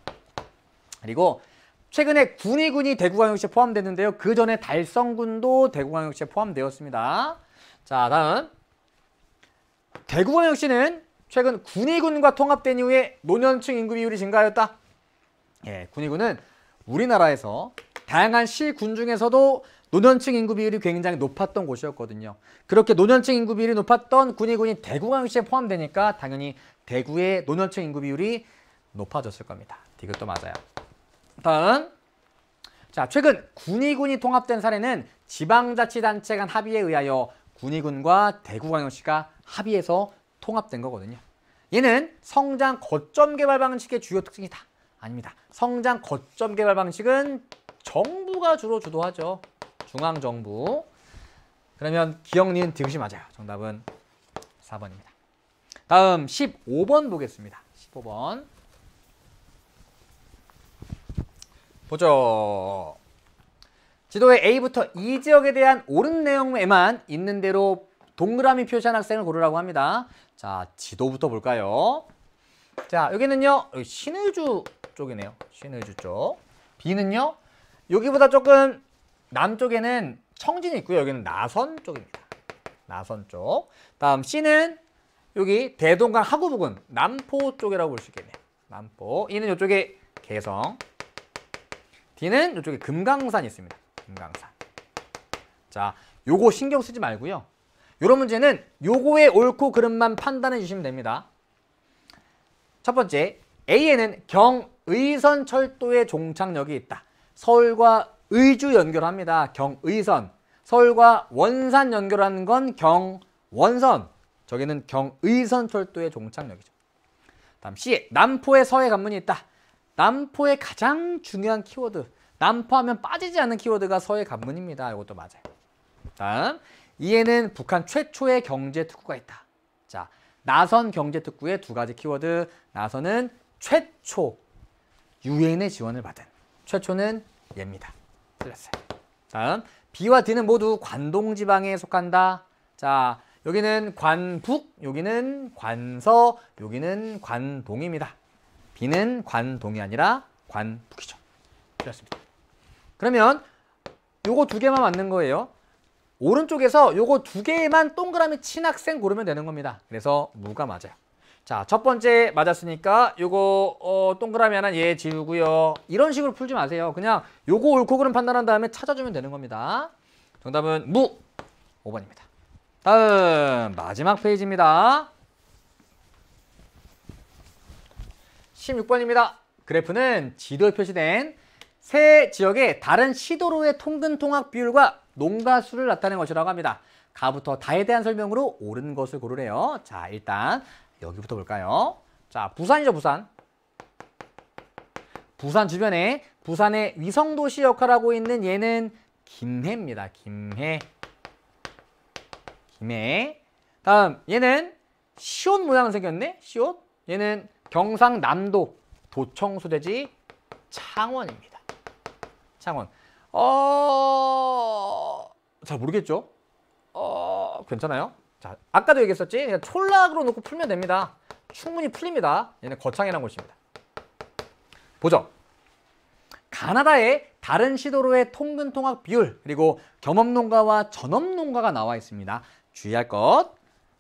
그리고 최근에 군위군이 대구광역시에 포함됐는데요. 그 전에 달성군도 대구광역시에 포함되었습니다. 자, 다음 대구광역시는 최근 군위군과 통합된 이후에 노년층 인구 비율이 증가하였다. 예, 군위군은 우리나라에서 다양한 시군 중에서도 노년층 인구 비율이 굉장히 높았던 곳이었거든요. 그렇게 노년층 인구 비율이 높았던 군위군이 대구광역시에 포함되니까 당연히 대구의 노년층 인구 비율이 높아졌을 겁니다. 이것도 맞아요. 다음, 자, 최근 군위군이 통합된 사례는 지방자치단체 간 합의에 의하여 군위군과 대구광역시가 합의해서 통합된 거거든요. 얘는 성장 거점 개발 방식의 주요 특징이다. 아닙니다. 성장 거점 개발 방식은 정부가 주로 주도하죠. 중앙정부. 그러면 기억, 니은, 디귿이 맞아요. 정답은 4번입니다. 다음 15번 보겠습니다. 15번. 보죠. 지도에 A부터 E 지역에 대한 옳은 내용에만 있는 대로 동그라미 표시한 학생을 고르라고 합니다. 자, 지도부터 볼까요? 자, 여기는요. 여기 신의주 쪽이네요. 신의주 쪽. B는요. 여기보다 조금 남쪽에는 청진이 있고요. 여기는 나선 쪽입니다. 나선 쪽. 다음 C는 여기 대동강 하구 부근 남포 쪽이라고 볼 수 있겠네요. 남포. E는 이쪽에 개성. D는 이쪽에 금강산이 있습니다. 금강산. 자, 요거 신경 쓰지 말고요. 요런 문제는 요거의 옳고 그름만 판단해 주시면 됩니다. 첫 번째, A에는 경의선 철도의 종착역이 있다. 서울과 의주 연결합니다. 경의선. 서울과 원산 연결하는 건 경원선. 저기는 경의선 철도의 종착역이죠. 다음 C에 남포의 서해 관문이 있다. 남포의 가장 중요한 키워드. 남포하면 빠지지 않는 키워드가 서해 관문입니다. 이것도 맞아요. 다음 E에는 북한 최초의 경제특구가 있다. 자, 나선 경제특구의 두 가지 키워드. 나선은 최초. 유엔의 지원을 받은. 최초는 얘입니다. 틀렸어요. 다음 B와 D는 모두 관동지방에 속한다. 자, 여기는 관북, 여기는 관서, 여기는 관동입니다. B는 관동이 아니라 관북이죠. 틀렸습니다. 그러면 요거 두 개만 맞는 거예요. 오른쪽에서 요거 두 개만 동그라미 친 학생 고르면 되는 겁니다. 그래서 무가 맞아요. 자, 첫 번째 맞았으니까 요거 동그라미 하나 얘 지우고요. 이런 식으로 풀지 마세요. 그냥 요거 옳고 그름 판단한 다음에 찾아주면 되는 겁니다. 정답은 무 5번입니다. 다음 마지막 페이지입니다. 16번입니다. 그래프는 지도에 표시된 세 지역의 다른 시도로의 통근 통학 비율과 농가수를 나타낸 것이라고 합니다. 가부터 다에 대한 설명으로 옳은 것을 고르래요. 자, 일단 여기부터 볼까요? 자, 부산이죠, 부산. 부산 주변에 부산의 위성도시 역할을 하고 있는 얘는 김해입니다. 김해. 김해. 다음 얘는 시옷 모양 생겼네. 시옷. 얘는 경상남도 도청 소재지 창원입니다. 창원. 잘 모르겠죠? 괜찮아요? 자, 아까도 얘기했었지? 그냥 촌락으로 놓고 풀면 됩니다. 충분히 풀립니다. 얘는 거창이라는 곳입니다. 보죠. 가나다의 다른 시도로의 통근 통학 비율, 그리고 겸업농가와 전업농가가 나와 있습니다. 주의할 것.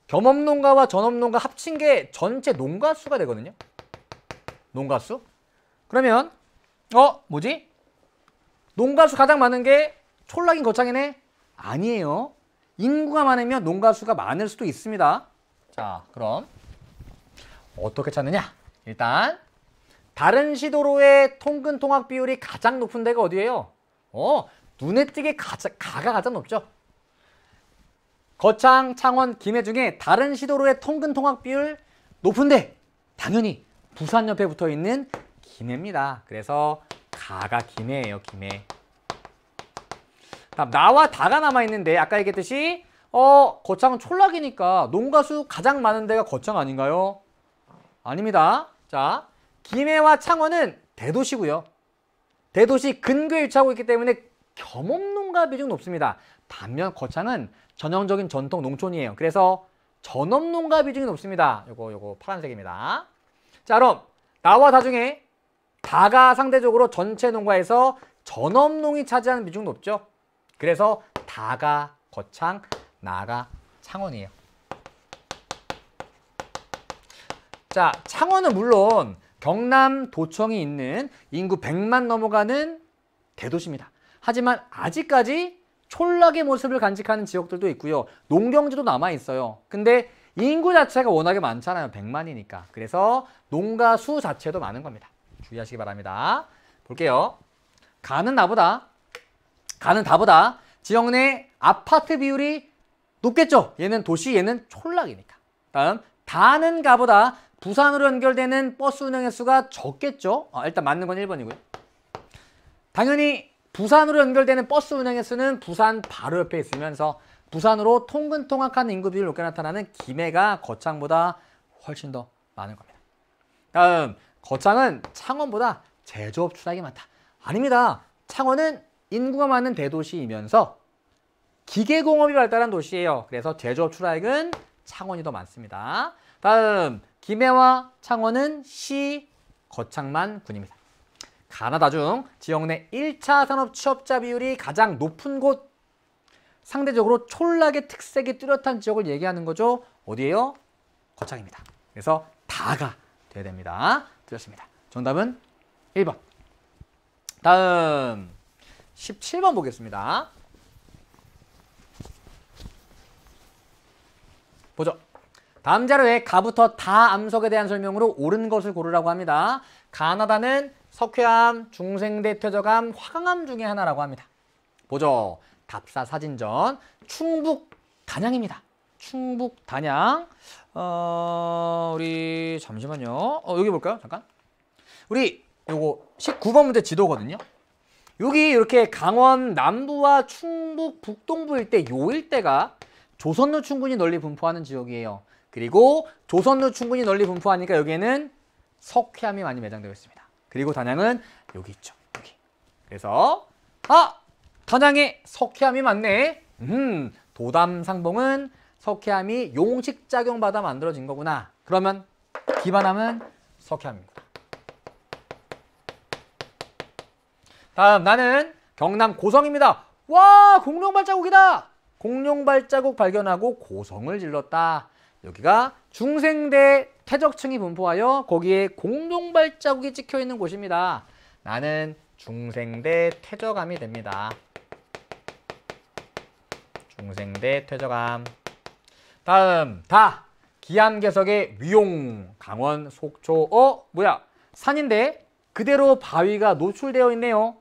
겸업농가와 전업농가 합친 게 전체 농가수가 되거든요. 농가수. 그러면 뭐지? 농가수 가장 많은 게 촌락인 거창이네? 아니에요. 인구가 많으면 농가수가 많을 수도 있습니다. 자, 그럼 어떻게 찾느냐? 일단 다른 시도로의 통근 통학 비율이 가장 높은 데가 어디예요? 눈에 띄게 가가 가장 높죠. 거창, 창원, 김해 중에 다른 시도로의 통근 통학 비율 높은데 당연히 부산 옆에 붙어 있는 김해입니다. 그래서 가가 김해예요, 김해. 다음 나와 다가 남아 있는데 아까 얘기했듯이 거창은 촌락이니까 농가수 가장 많은 데가 거창 아닌가요? 아닙니다. 자, 김해와 창원은 대도시고요. 대도시 근교에 위치하고 있기 때문에 겸업농가 비중은 높습니다. 반면 거창은 전형적인 전통 농촌이에요. 그래서 전업농가 비중이 높습니다. 요거 파란색입니다. 자, 그럼 나와 다 중에 다가 상대적으로 전체 농가에서 전업농이 차지하는 비중이 높죠. 그래서 다가 거창, 나가 창원이에요. 자, 창원은 물론 경남 도청이 있는 인구 100만 넘어가는 대도시입니다. 하지만 아직까지 촌락의 모습을 간직하는 지역들도 있고요. 농경지도 남아있어요. 근데 인구 자체가 워낙에 많잖아요. 100만이니까. 그래서 농가 수 자체도 많은 겁니다. 주의하시기 바랍니다. 볼게요. 가는 다보다 지역 내 아파트 비율이 높겠죠. 얘는 도시, 얘는 촌락이니까. 다음 다는 가보다 부산으로 연결되는 버스 운행 횟수가 적겠죠. 일단 맞는 건 1번이고요. 당연히 부산으로 연결되는 버스 운행 횟수는 부산 바로 옆에 있으면서 부산으로 통근 통학하는 인구 비율이 높게 나타나는 김해가 거창보다 훨씬 더 많은 겁니다. 다음 거창은 창원보다 제조업 출하기 많다. 아닙니다. 창원은 인구가 많은 대도시이면서 기계공업이 발달한 도시예요. 그래서 제조업 출하액은 창원이 더 많습니다. 다음 김해와 창원은 시, 거창만 군입니다. 가나다 중 지역 내 1차 산업 취업자 비율이 가장 높은 곳, 상대적으로 촌락의 특색이 뚜렷한 지역을 얘기하는 거죠. 어디예요? 거창입니다. 그래서 다가 돼야 됩니다. 틀렸습니다. 정답은 1번. 다음 17번 보겠습니다. 보죠. 다음 자료에 가부터 다 암석에 대한 설명으로 옳은 것을 고르라고 합니다. 가나다는 석회암, 중생대 퇴적암, 화강암 중에 하나라고 합니다. 보죠. 답사 사진전 충북 단양입니다. 충북 단양. 우리 잠시만요. 여기 볼까요? 잠깐. 우리 요거 19번 문제 지도거든요. 여기 이렇게 강원 남부와 충북 북동부 일대 요 일대가 조선로 충분히 널리 분포하는 지역이에요. 그리고 조선로 충분히 널리 분포하니까 여기에는 석회암이 많이 매장되어 있습니다. 그리고 단양은 여기 있죠. 여기. 그래서 단양에 석회암이 많네. 도담상봉은 석회암이 용식작용받아 만들어진 거구나. 그러면 기반암은 석회암입니다. 다음 나는 경남 고성입니다. 와, 공룡 발자국이다. 공룡 발자국 발견하고 고성을 질렀다. 여기가 중생대 퇴적층이 분포하여 거기에 공룡 발자국이 찍혀 있는 곳입니다. 나는 중생대 퇴적암이 됩니다. 중생대 퇴적암. 다음 다 기암괴석의 위용 강원 속초. 뭐야, 산인데 그대로 바위가 노출되어 있네요.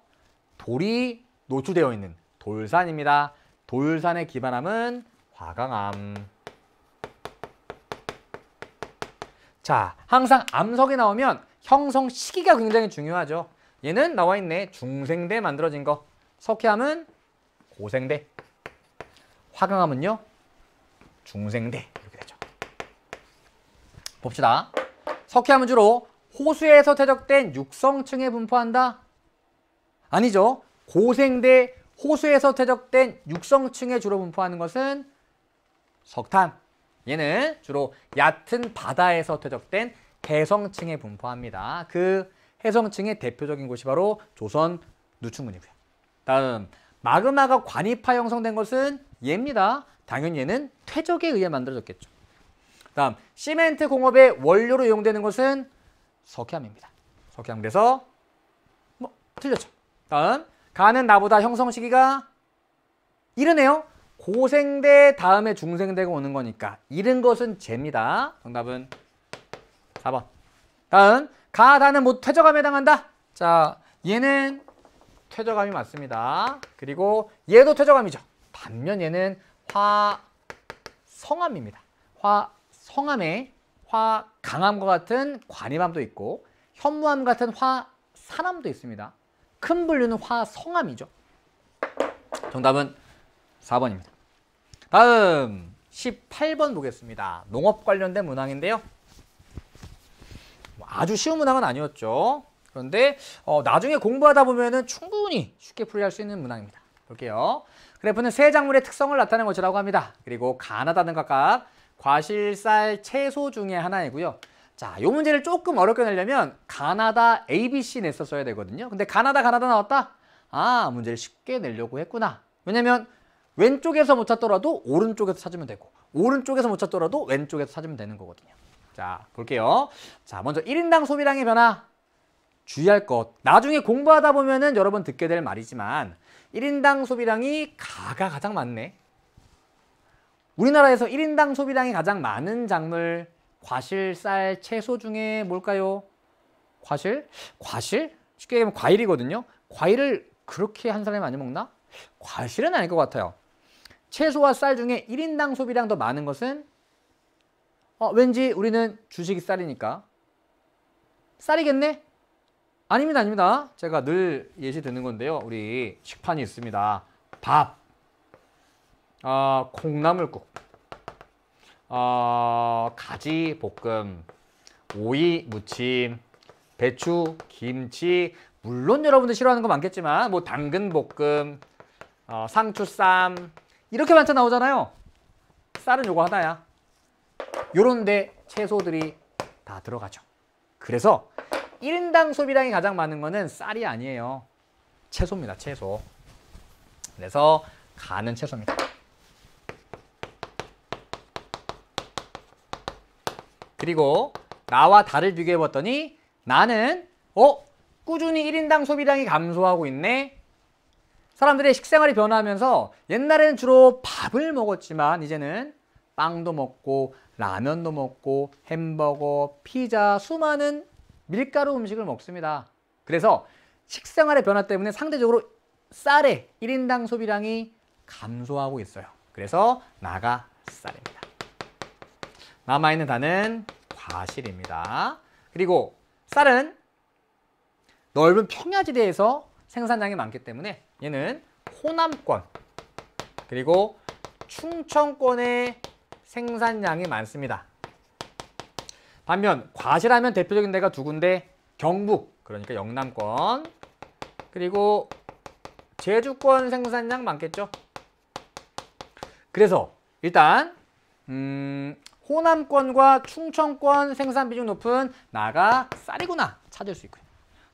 돌이 노출되어 있는 돌산입니다. 돌산의 기반함은 화강암. 자, 항상 암석이 나오면 형성 시기가 굉장히 중요하죠. 얘는 나와 있네. 중생대 만들어진 거. 석회암은 고생대. 화강암은요? 중생대. 이렇게 되죠. 봅시다. 석회암은 주로 호수에서 퇴적된 육성층에 분포한다? 아니죠. 고생대 호수에서 퇴적된 육성층에 주로 분포하는 것은 석탄. 얘는 주로 얕은 바다에서 퇴적된 해성층에 분포합니다. 그 해성층의 대표적인 곳이 바로 조선 누축문이고요. 다음, 마그마가 관이파 형성된 것은 얘입니다. 당연히 얘는 퇴적에 의해 만들어졌겠죠. 다음, 시멘트 공업의 원료로 이용되는 것은 석회암입니다. 석회암. 그래서 틀렸죠. 다음, 가는 나보다 형성 시기가 이르네요. 고생대 다음에 중생대가 오는 거니까 이른 것은 재입니다. 정답은 4번. 다음, 가다는 모두 퇴적암에 해당한다. 자, 얘는 퇴적암이 맞습니다. 그리고 얘도 퇴적암이죠. 반면 얘는 화성암입니다. 화성암에 화강암과 같은 관이암도 있고 현무암 같은 화산암도 있습니다. 큰 분류는 화성암이죠. 정답은 4번입니다. 다음 18번 보겠습니다. 농업 관련된 문항인데요. 아주 쉬운 문항은 아니었죠. 그런데 나중에 공부하다 보면은 충분히 쉽게 풀이할 수 있는 문항입니다. 볼게요. 그래프는 세 작물의 특성을 나타낸 것이라고 합니다. 그리고 가나다는 각각 과실, 쌀, 채소 중에 하나이고요. 자, 이 문제를 조금 어렵게 내려면 가나다 ABC 냈었어야 되거든요. 근데 가나다 나왔다? 아, 문제를 쉽게 내려고 했구나. 왜냐면 왼쪽에서 못 찾더라도 오른쪽에서 찾으면 되고 오른쪽에서 못 찾더라도 왼쪽에서 찾으면 되는 거거든요. 자, 볼게요. 자, 먼저 1인당 소비량의 변화. 주의할 것. 나중에 공부하다 보면은 여러 번 듣게 될 말이지만 1인당 소비량이 가가 가장 많네. 우리나라에서 1인당 소비량이 가장 많은 작물 과실, 쌀, 채소 중에 뭘까요? 과실? 쉽게 얘기하면 과일이거든요. 과일을 그렇게 한 사람이 많이 먹나? 과실은 아닐 것 같아요. 채소와 쌀 중에 1인당 소비량 더 많은 것은 왠지 우리는 주식이 쌀이니까 쌀이겠네? 아닙니다. 제가 늘 예시 드는 건데요. 우리 식판이 있습니다. 밥, 콩나물국, 가지 볶음, 오이 무침, 배추, 김치, 물론 여러분들 싫어하는 거 많겠지만 뭐 당근 볶음, 상추쌈 이렇게 반찬 나오잖아요. 쌀은 요거 하나야. 요런데 채소들이 다 들어가죠. 그래서 1인당 소비량이 가장 많은 거는 쌀이 아니에요. 채소입니다. 채소. 그래서 가는 채소입니다. 그리고 나와 다를 비교해 봤더니 나는 꾸준히 1인당 소비량이 감소하고 있네. 사람들의 식생활이 변화하면서 옛날에는 주로 밥을 먹었지만 이제는 빵도 먹고 라면도 먹고 햄버거, 피자, 수많은 밀가루 음식을 먹습니다. 그래서 식생활의 변화 때문에 상대적으로 쌀의 1인당 소비량이 감소하고 있어요. 그래서 나가 쌀입니다. 남아있는 단은 과실입니다. 그리고 쌀은 넓은 평야지대에서 생산량이 많기 때문에 얘는 호남권 그리고 충청권의 생산량이 많습니다. 반면 과실하면 대표적인 데가 두 군데, 경북 그러니까 영남권 그리고 제주권 생산량 많겠죠. 그래서 일단 호남권과 충청권 생산 비중 높은 나가 쌀이구나 찾을 수 있고요.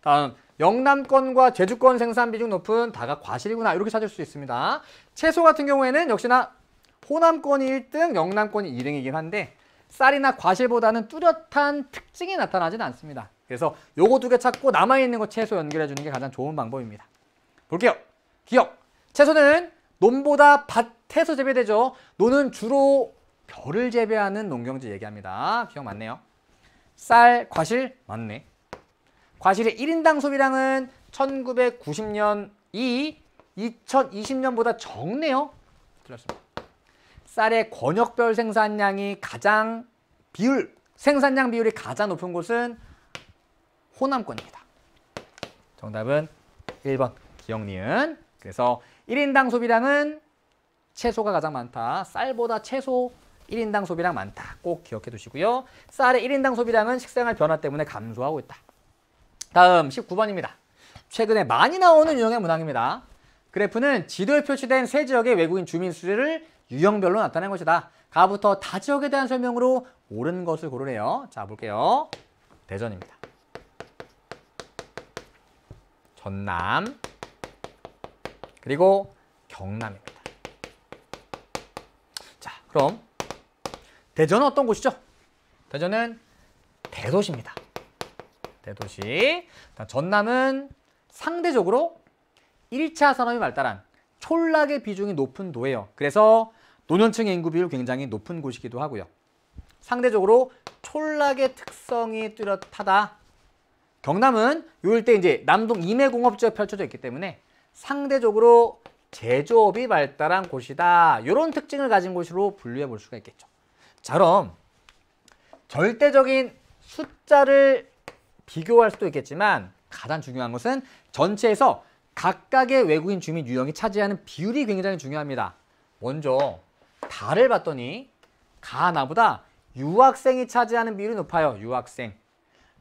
다음 영남권과 제주권 생산 비중 높은 다가 과실이구나 이렇게 찾을 수 있습니다. 채소 같은 경우에는 역시나 호남권이 1등, 영남권이 2등이긴 한데 쌀이나 과실보다는 뚜렷한 특징이 나타나지는 않습니다. 그래서 요거 두 개 찾고 남아있는 거 채소 연결해 주는 게 가장 좋은 방법입니다. 볼게요. 기억. 채소는 논보다 밭에서 재배되죠. 논은 주로 벼를 재배하는 농경지 얘기합니다. 기억 맞네요. 쌀, 과실 맞네. 과실의 1인당 소비량은 1990년이 2020년보다 적네요. 틀렸습니다. 쌀의 권역별 생산량이 생산량 비율이 가장 높은 곳은 호남권입니다. 정답은 1번 기억니은. 그래서 1인당 소비량은 채소가 가장 많다. 쌀보다 채소 1인당 소비량 많다. 꼭 기억해 두시고요. 쌀의 1인당 소비량은 식생활 변화 때문에 감소하고 있다. 다음 19번입니다. 최근에 많이 나오는 유형의 문항입니다. 그래프는 지도에 표시된 세 지역의 외국인 주민 수를 유형별로 나타낸 것이다. 가부터 다 지역에 대한 설명으로 옳은 것을 고르래요. 자, 볼게요. 대전입니다. 전남, 그리고 경남입니다. 자, 그럼 대전은 어떤 곳이죠? 대전은 대도시입니다. 대도시. 전남은 상대적으로 1차 산업이 발달한 촌락의 비중이 높은 도예요. 그래서 노년층의 인구 비율 굉장히 높은 곳이기도 하고요. 상대적으로 촌락의 특성이 뚜렷하다. 경남은 요일때 이제 남동 임해공업지가 펼쳐져 있기 때문에 상대적으로 제조업이 발달한 곳이다. 이런 특징을 가진 곳으로 분류해 볼 수가 있겠죠. 자, 그럼 절대적인 숫자를 비교할 수도 있겠지만 가장 중요한 것은 전체에서 각각의 외국인 주민 유형이 차지하는 비율이 굉장히 중요합니다. 먼저 다를 봤더니 가 나보다 유학생이 차지하는 비율이 높아요.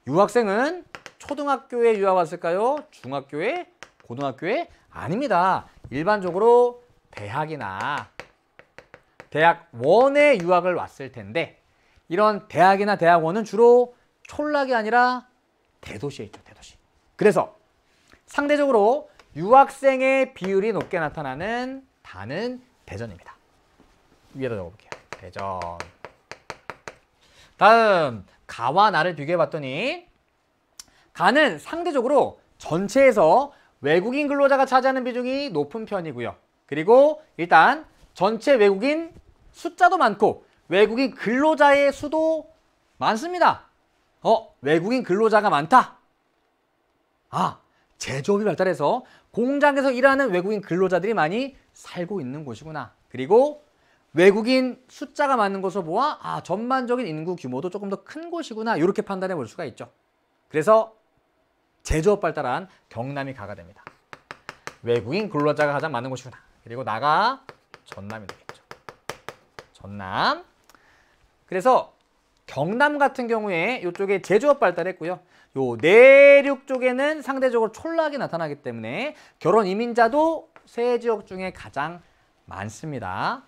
유학생은 초등학교에 유학 왔을까요? 중학교에? 고등학교에? 아닙니다. 일반적으로 대학이나 대학원에 유학을 왔을 텐데 이런 대학이나 대학원은 주로 촌락이 아니라 대도시에 있죠. 대도시. 그래서 상대적으로 유학생의 비율이 높게 나타나는 다는 대전입니다. 위에다 적어볼게요. 대전. 다음 가와 나를 비교해봤더니 가는 상대적으로 전체에서 외국인 근로자가 차지하는 비중이 높은 편이고요. 그리고 일단 전체 외국인 숫자도 많고 외국인 근로자의 수도 많습니다. 외국인 근로자가 많다. 제조업이 발달해서 공장에서 일하는 외국인 근로자들이 많이 살고 있는 곳이구나. 그리고 외국인 숫자가 많은 것을 보아 전반적인 인구 규모도 조금 더 큰 곳이구나. 이렇게 판단해 볼 수가 있죠. 그래서 제조업 발달한 경남이 가가 됩니다. 외국인 근로자가 가장 많은 곳이구나. 그리고 나가 전남이 되겠죠. 전남. 그래서 경남 같은 경우에 이쪽에 제조업 발달했고요. 요 내륙 쪽에는 상대적으로 촌락이 나타나기 때문에 결혼 이민자도 세 지역 중에 가장 많습니다.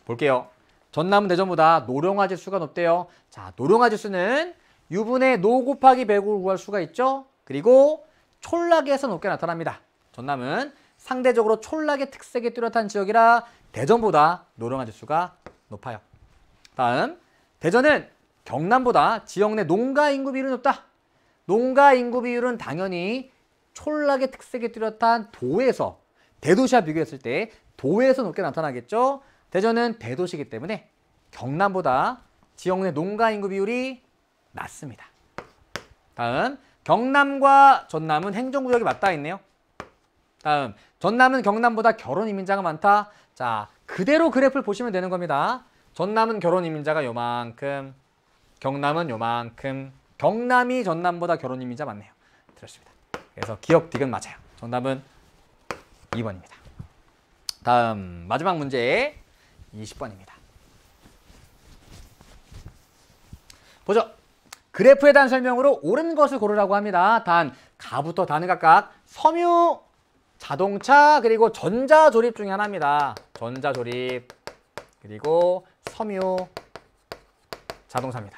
볼게요. 전남은 대전보다 노령화 지수가 높대요. 자, 노령화 지수는 유분의 노 곱하기 100을 구할 수가 있죠. 그리고 촌락에서 높게 나타납니다. 전남은 상대적으로 촌락의 특색이 뚜렷한 지역이라 대전보다 노령화 지수가 높아요. 다음, 대전은 경남보다 지역 내 농가 인구 비율이 높다. 농가 인구 비율은 당연히 촌락의 특색이 뚜렷한 도에서 대도시와 비교했을 때 도에서 높게 나타나겠죠. 대전은 대도시이기 때문에 경남보다 지역 내 농가 인구 비율이 낮습니다. 다음, 경남과 전남은 행정구역이 맞닿아 있네요. 다음, 전남은 경남보다 결혼 이민자가 많다. 자, 그대로 그래프를 보시면 되는 겁니다. 전남은 결혼 이민자가 요만큼, 경남은 요만큼, 경남이 전남보다 결혼 이민자 많네요. 들었습니다. 그래서 기억 딕은 맞아요. 정답은 2번입니다. 다음 마지막 문제 20번입니다. 보죠. 그래프에 대한 설명으로 옳은 것을 고르라고 합니다. 단, 가부터 다는 각각 섬유, 자동차, 그리고 전자조립 중에 하나입니다. 전자조립, 그리고 섬유, 자동차입니다.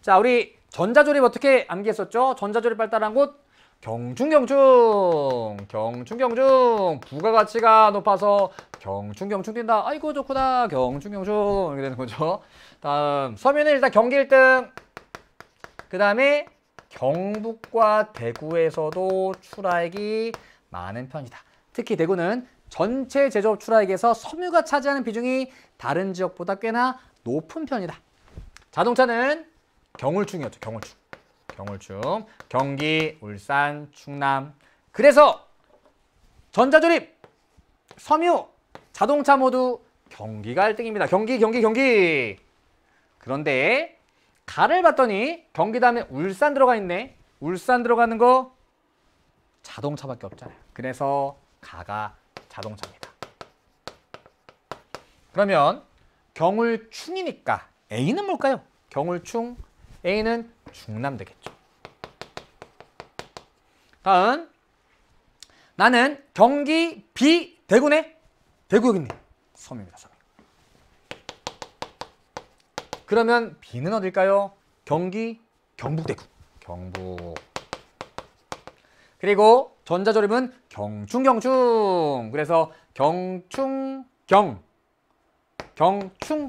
자, 우리 전자조립 어떻게 암기했었죠? 전자조립 발달한 곳 경충. 부가가치가 높아서 경충 뛴다. 아이고 좋구나. 경충 이렇게 되는 거죠. 다음, 섬유는 일단 경기 1등. 그 다음에 경북과 대구에서도 출하액이 많은 편이다. 특히 대구는 전체 제조업 출하액에서 섬유가 차지하는 비중이 다른 지역보다 꽤나 높은 편이다. 자동차는 경울충이었죠. 경울충. 경기, 울산, 충남. 그래서 전자조립, 섬유, 자동차 모두 경기가 1등입니다. 경기. 그런데 가를 봤더니 경기 다음에 울산 들어가 있네. 울산 들어가는 거 자동차밖에 없잖아요. 그래서 가가 자동차입니다. 그러면 경울충이니까 A는 뭘까요? 경울충, A는 충남 되겠죠. 다음, 나는 경기 B 대구네. 대구 여기 있네. 섬입니다. 섬. 그러면 B는 어딜까요? 경기 경북대구. 경북. 그리고 전자조립은 경충. 그래서 경충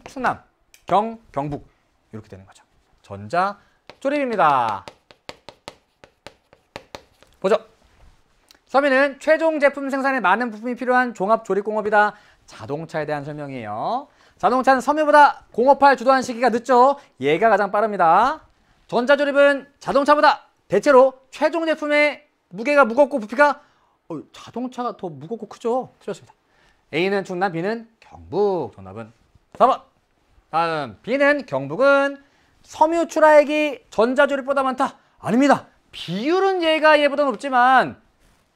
충남, 경북 이렇게 되는 거죠. 전자조립입니다. 보죠. 섬유는 최종 제품 생산에 많은 부품이 필요한 종합조립공업이다. 자동차에 대한 설명이에요. 자동차는 섬유보다 공업할 주도한 시기가 늦죠. 얘가 가장 빠릅니다. 전자조립은 자동차보다 대체로 최종 제품의 무게가 무겁고 부피가 자동차가 더 무겁고 크죠. 틀렸습니다. A는 충남, B는 경북. 정답은 4번. 다음 B는 경북은 섬유 출하액이 전자조립보다 많다. 아닙니다. 비율은 얘보다 높지만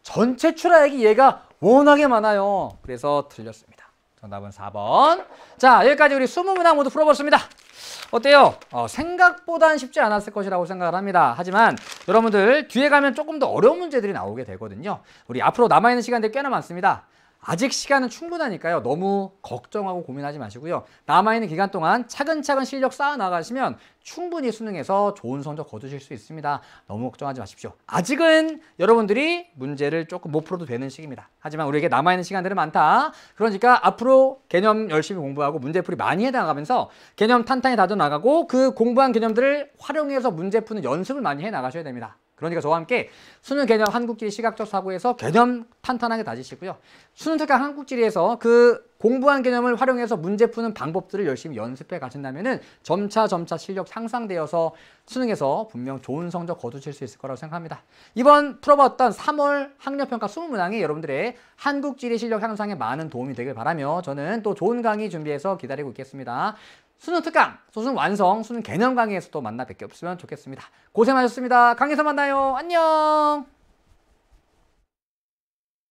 전체 출하액이 얘가 워낙에 많아요. 그래서 틀렸습니다. 정답은 4번. 자, 여기까지 우리 20문항 모두 풀어봤습니다. 어때요? 생각보단 쉽지 않았을 것이라고 생각을 합니다. 하지만 여러분들 뒤에 가면 조금 더 어려운 문제들이 나오게 되거든요. 우리 앞으로 남아있는 시간들이 꽤나 많습니다. 아직 시간은 충분하니까요. 너무 걱정하고 고민하지 마시고요. 남아있는 기간 동안 차근차근 실력 쌓아 나가시면 충분히 수능에서 좋은 성적 거두실 수 있습니다. 너무 걱정하지 마십시오. 아직은 여러분들이 문제를 조금 못 풀어도 되는 시기입니다. 하지만 우리에게 남아있는 시간들은 많다. 그러니까 앞으로 개념 열심히 공부하고 문제풀이 많이 해나가면서 개념 탄탄히 다져나가고 그 공부한 개념들을 활용해서 문제 푸는 연습을 많이 해나가셔야 됩니다. 그러니까 저와 함께 수능 개념 한국지리 시각적 사고에서 개념 탄탄하게 다지시고요. 수능 특강 한국지리에서 그 공부한 개념을 활용해서 문제 푸는 방법들을 열심히 연습해 가신다면은 점차 실력 향상되어서 수능에서 분명 좋은 성적 거두실 수 있을 거라고 생각합니다. 이번 풀어봤던 3월 학력평가 20문항이 여러분들의 한국지리 실력 향상에 많은 도움이 되길 바라며 저는 또 좋은 강의 준비해서 기다리고 있겠습니다. 수능 특강, 수능 완성, 수능 개념 강의에서 또 만나 뵙겠으면 좋겠습니다. 고생하셨습니다. 강의에서 만나요. 안녕.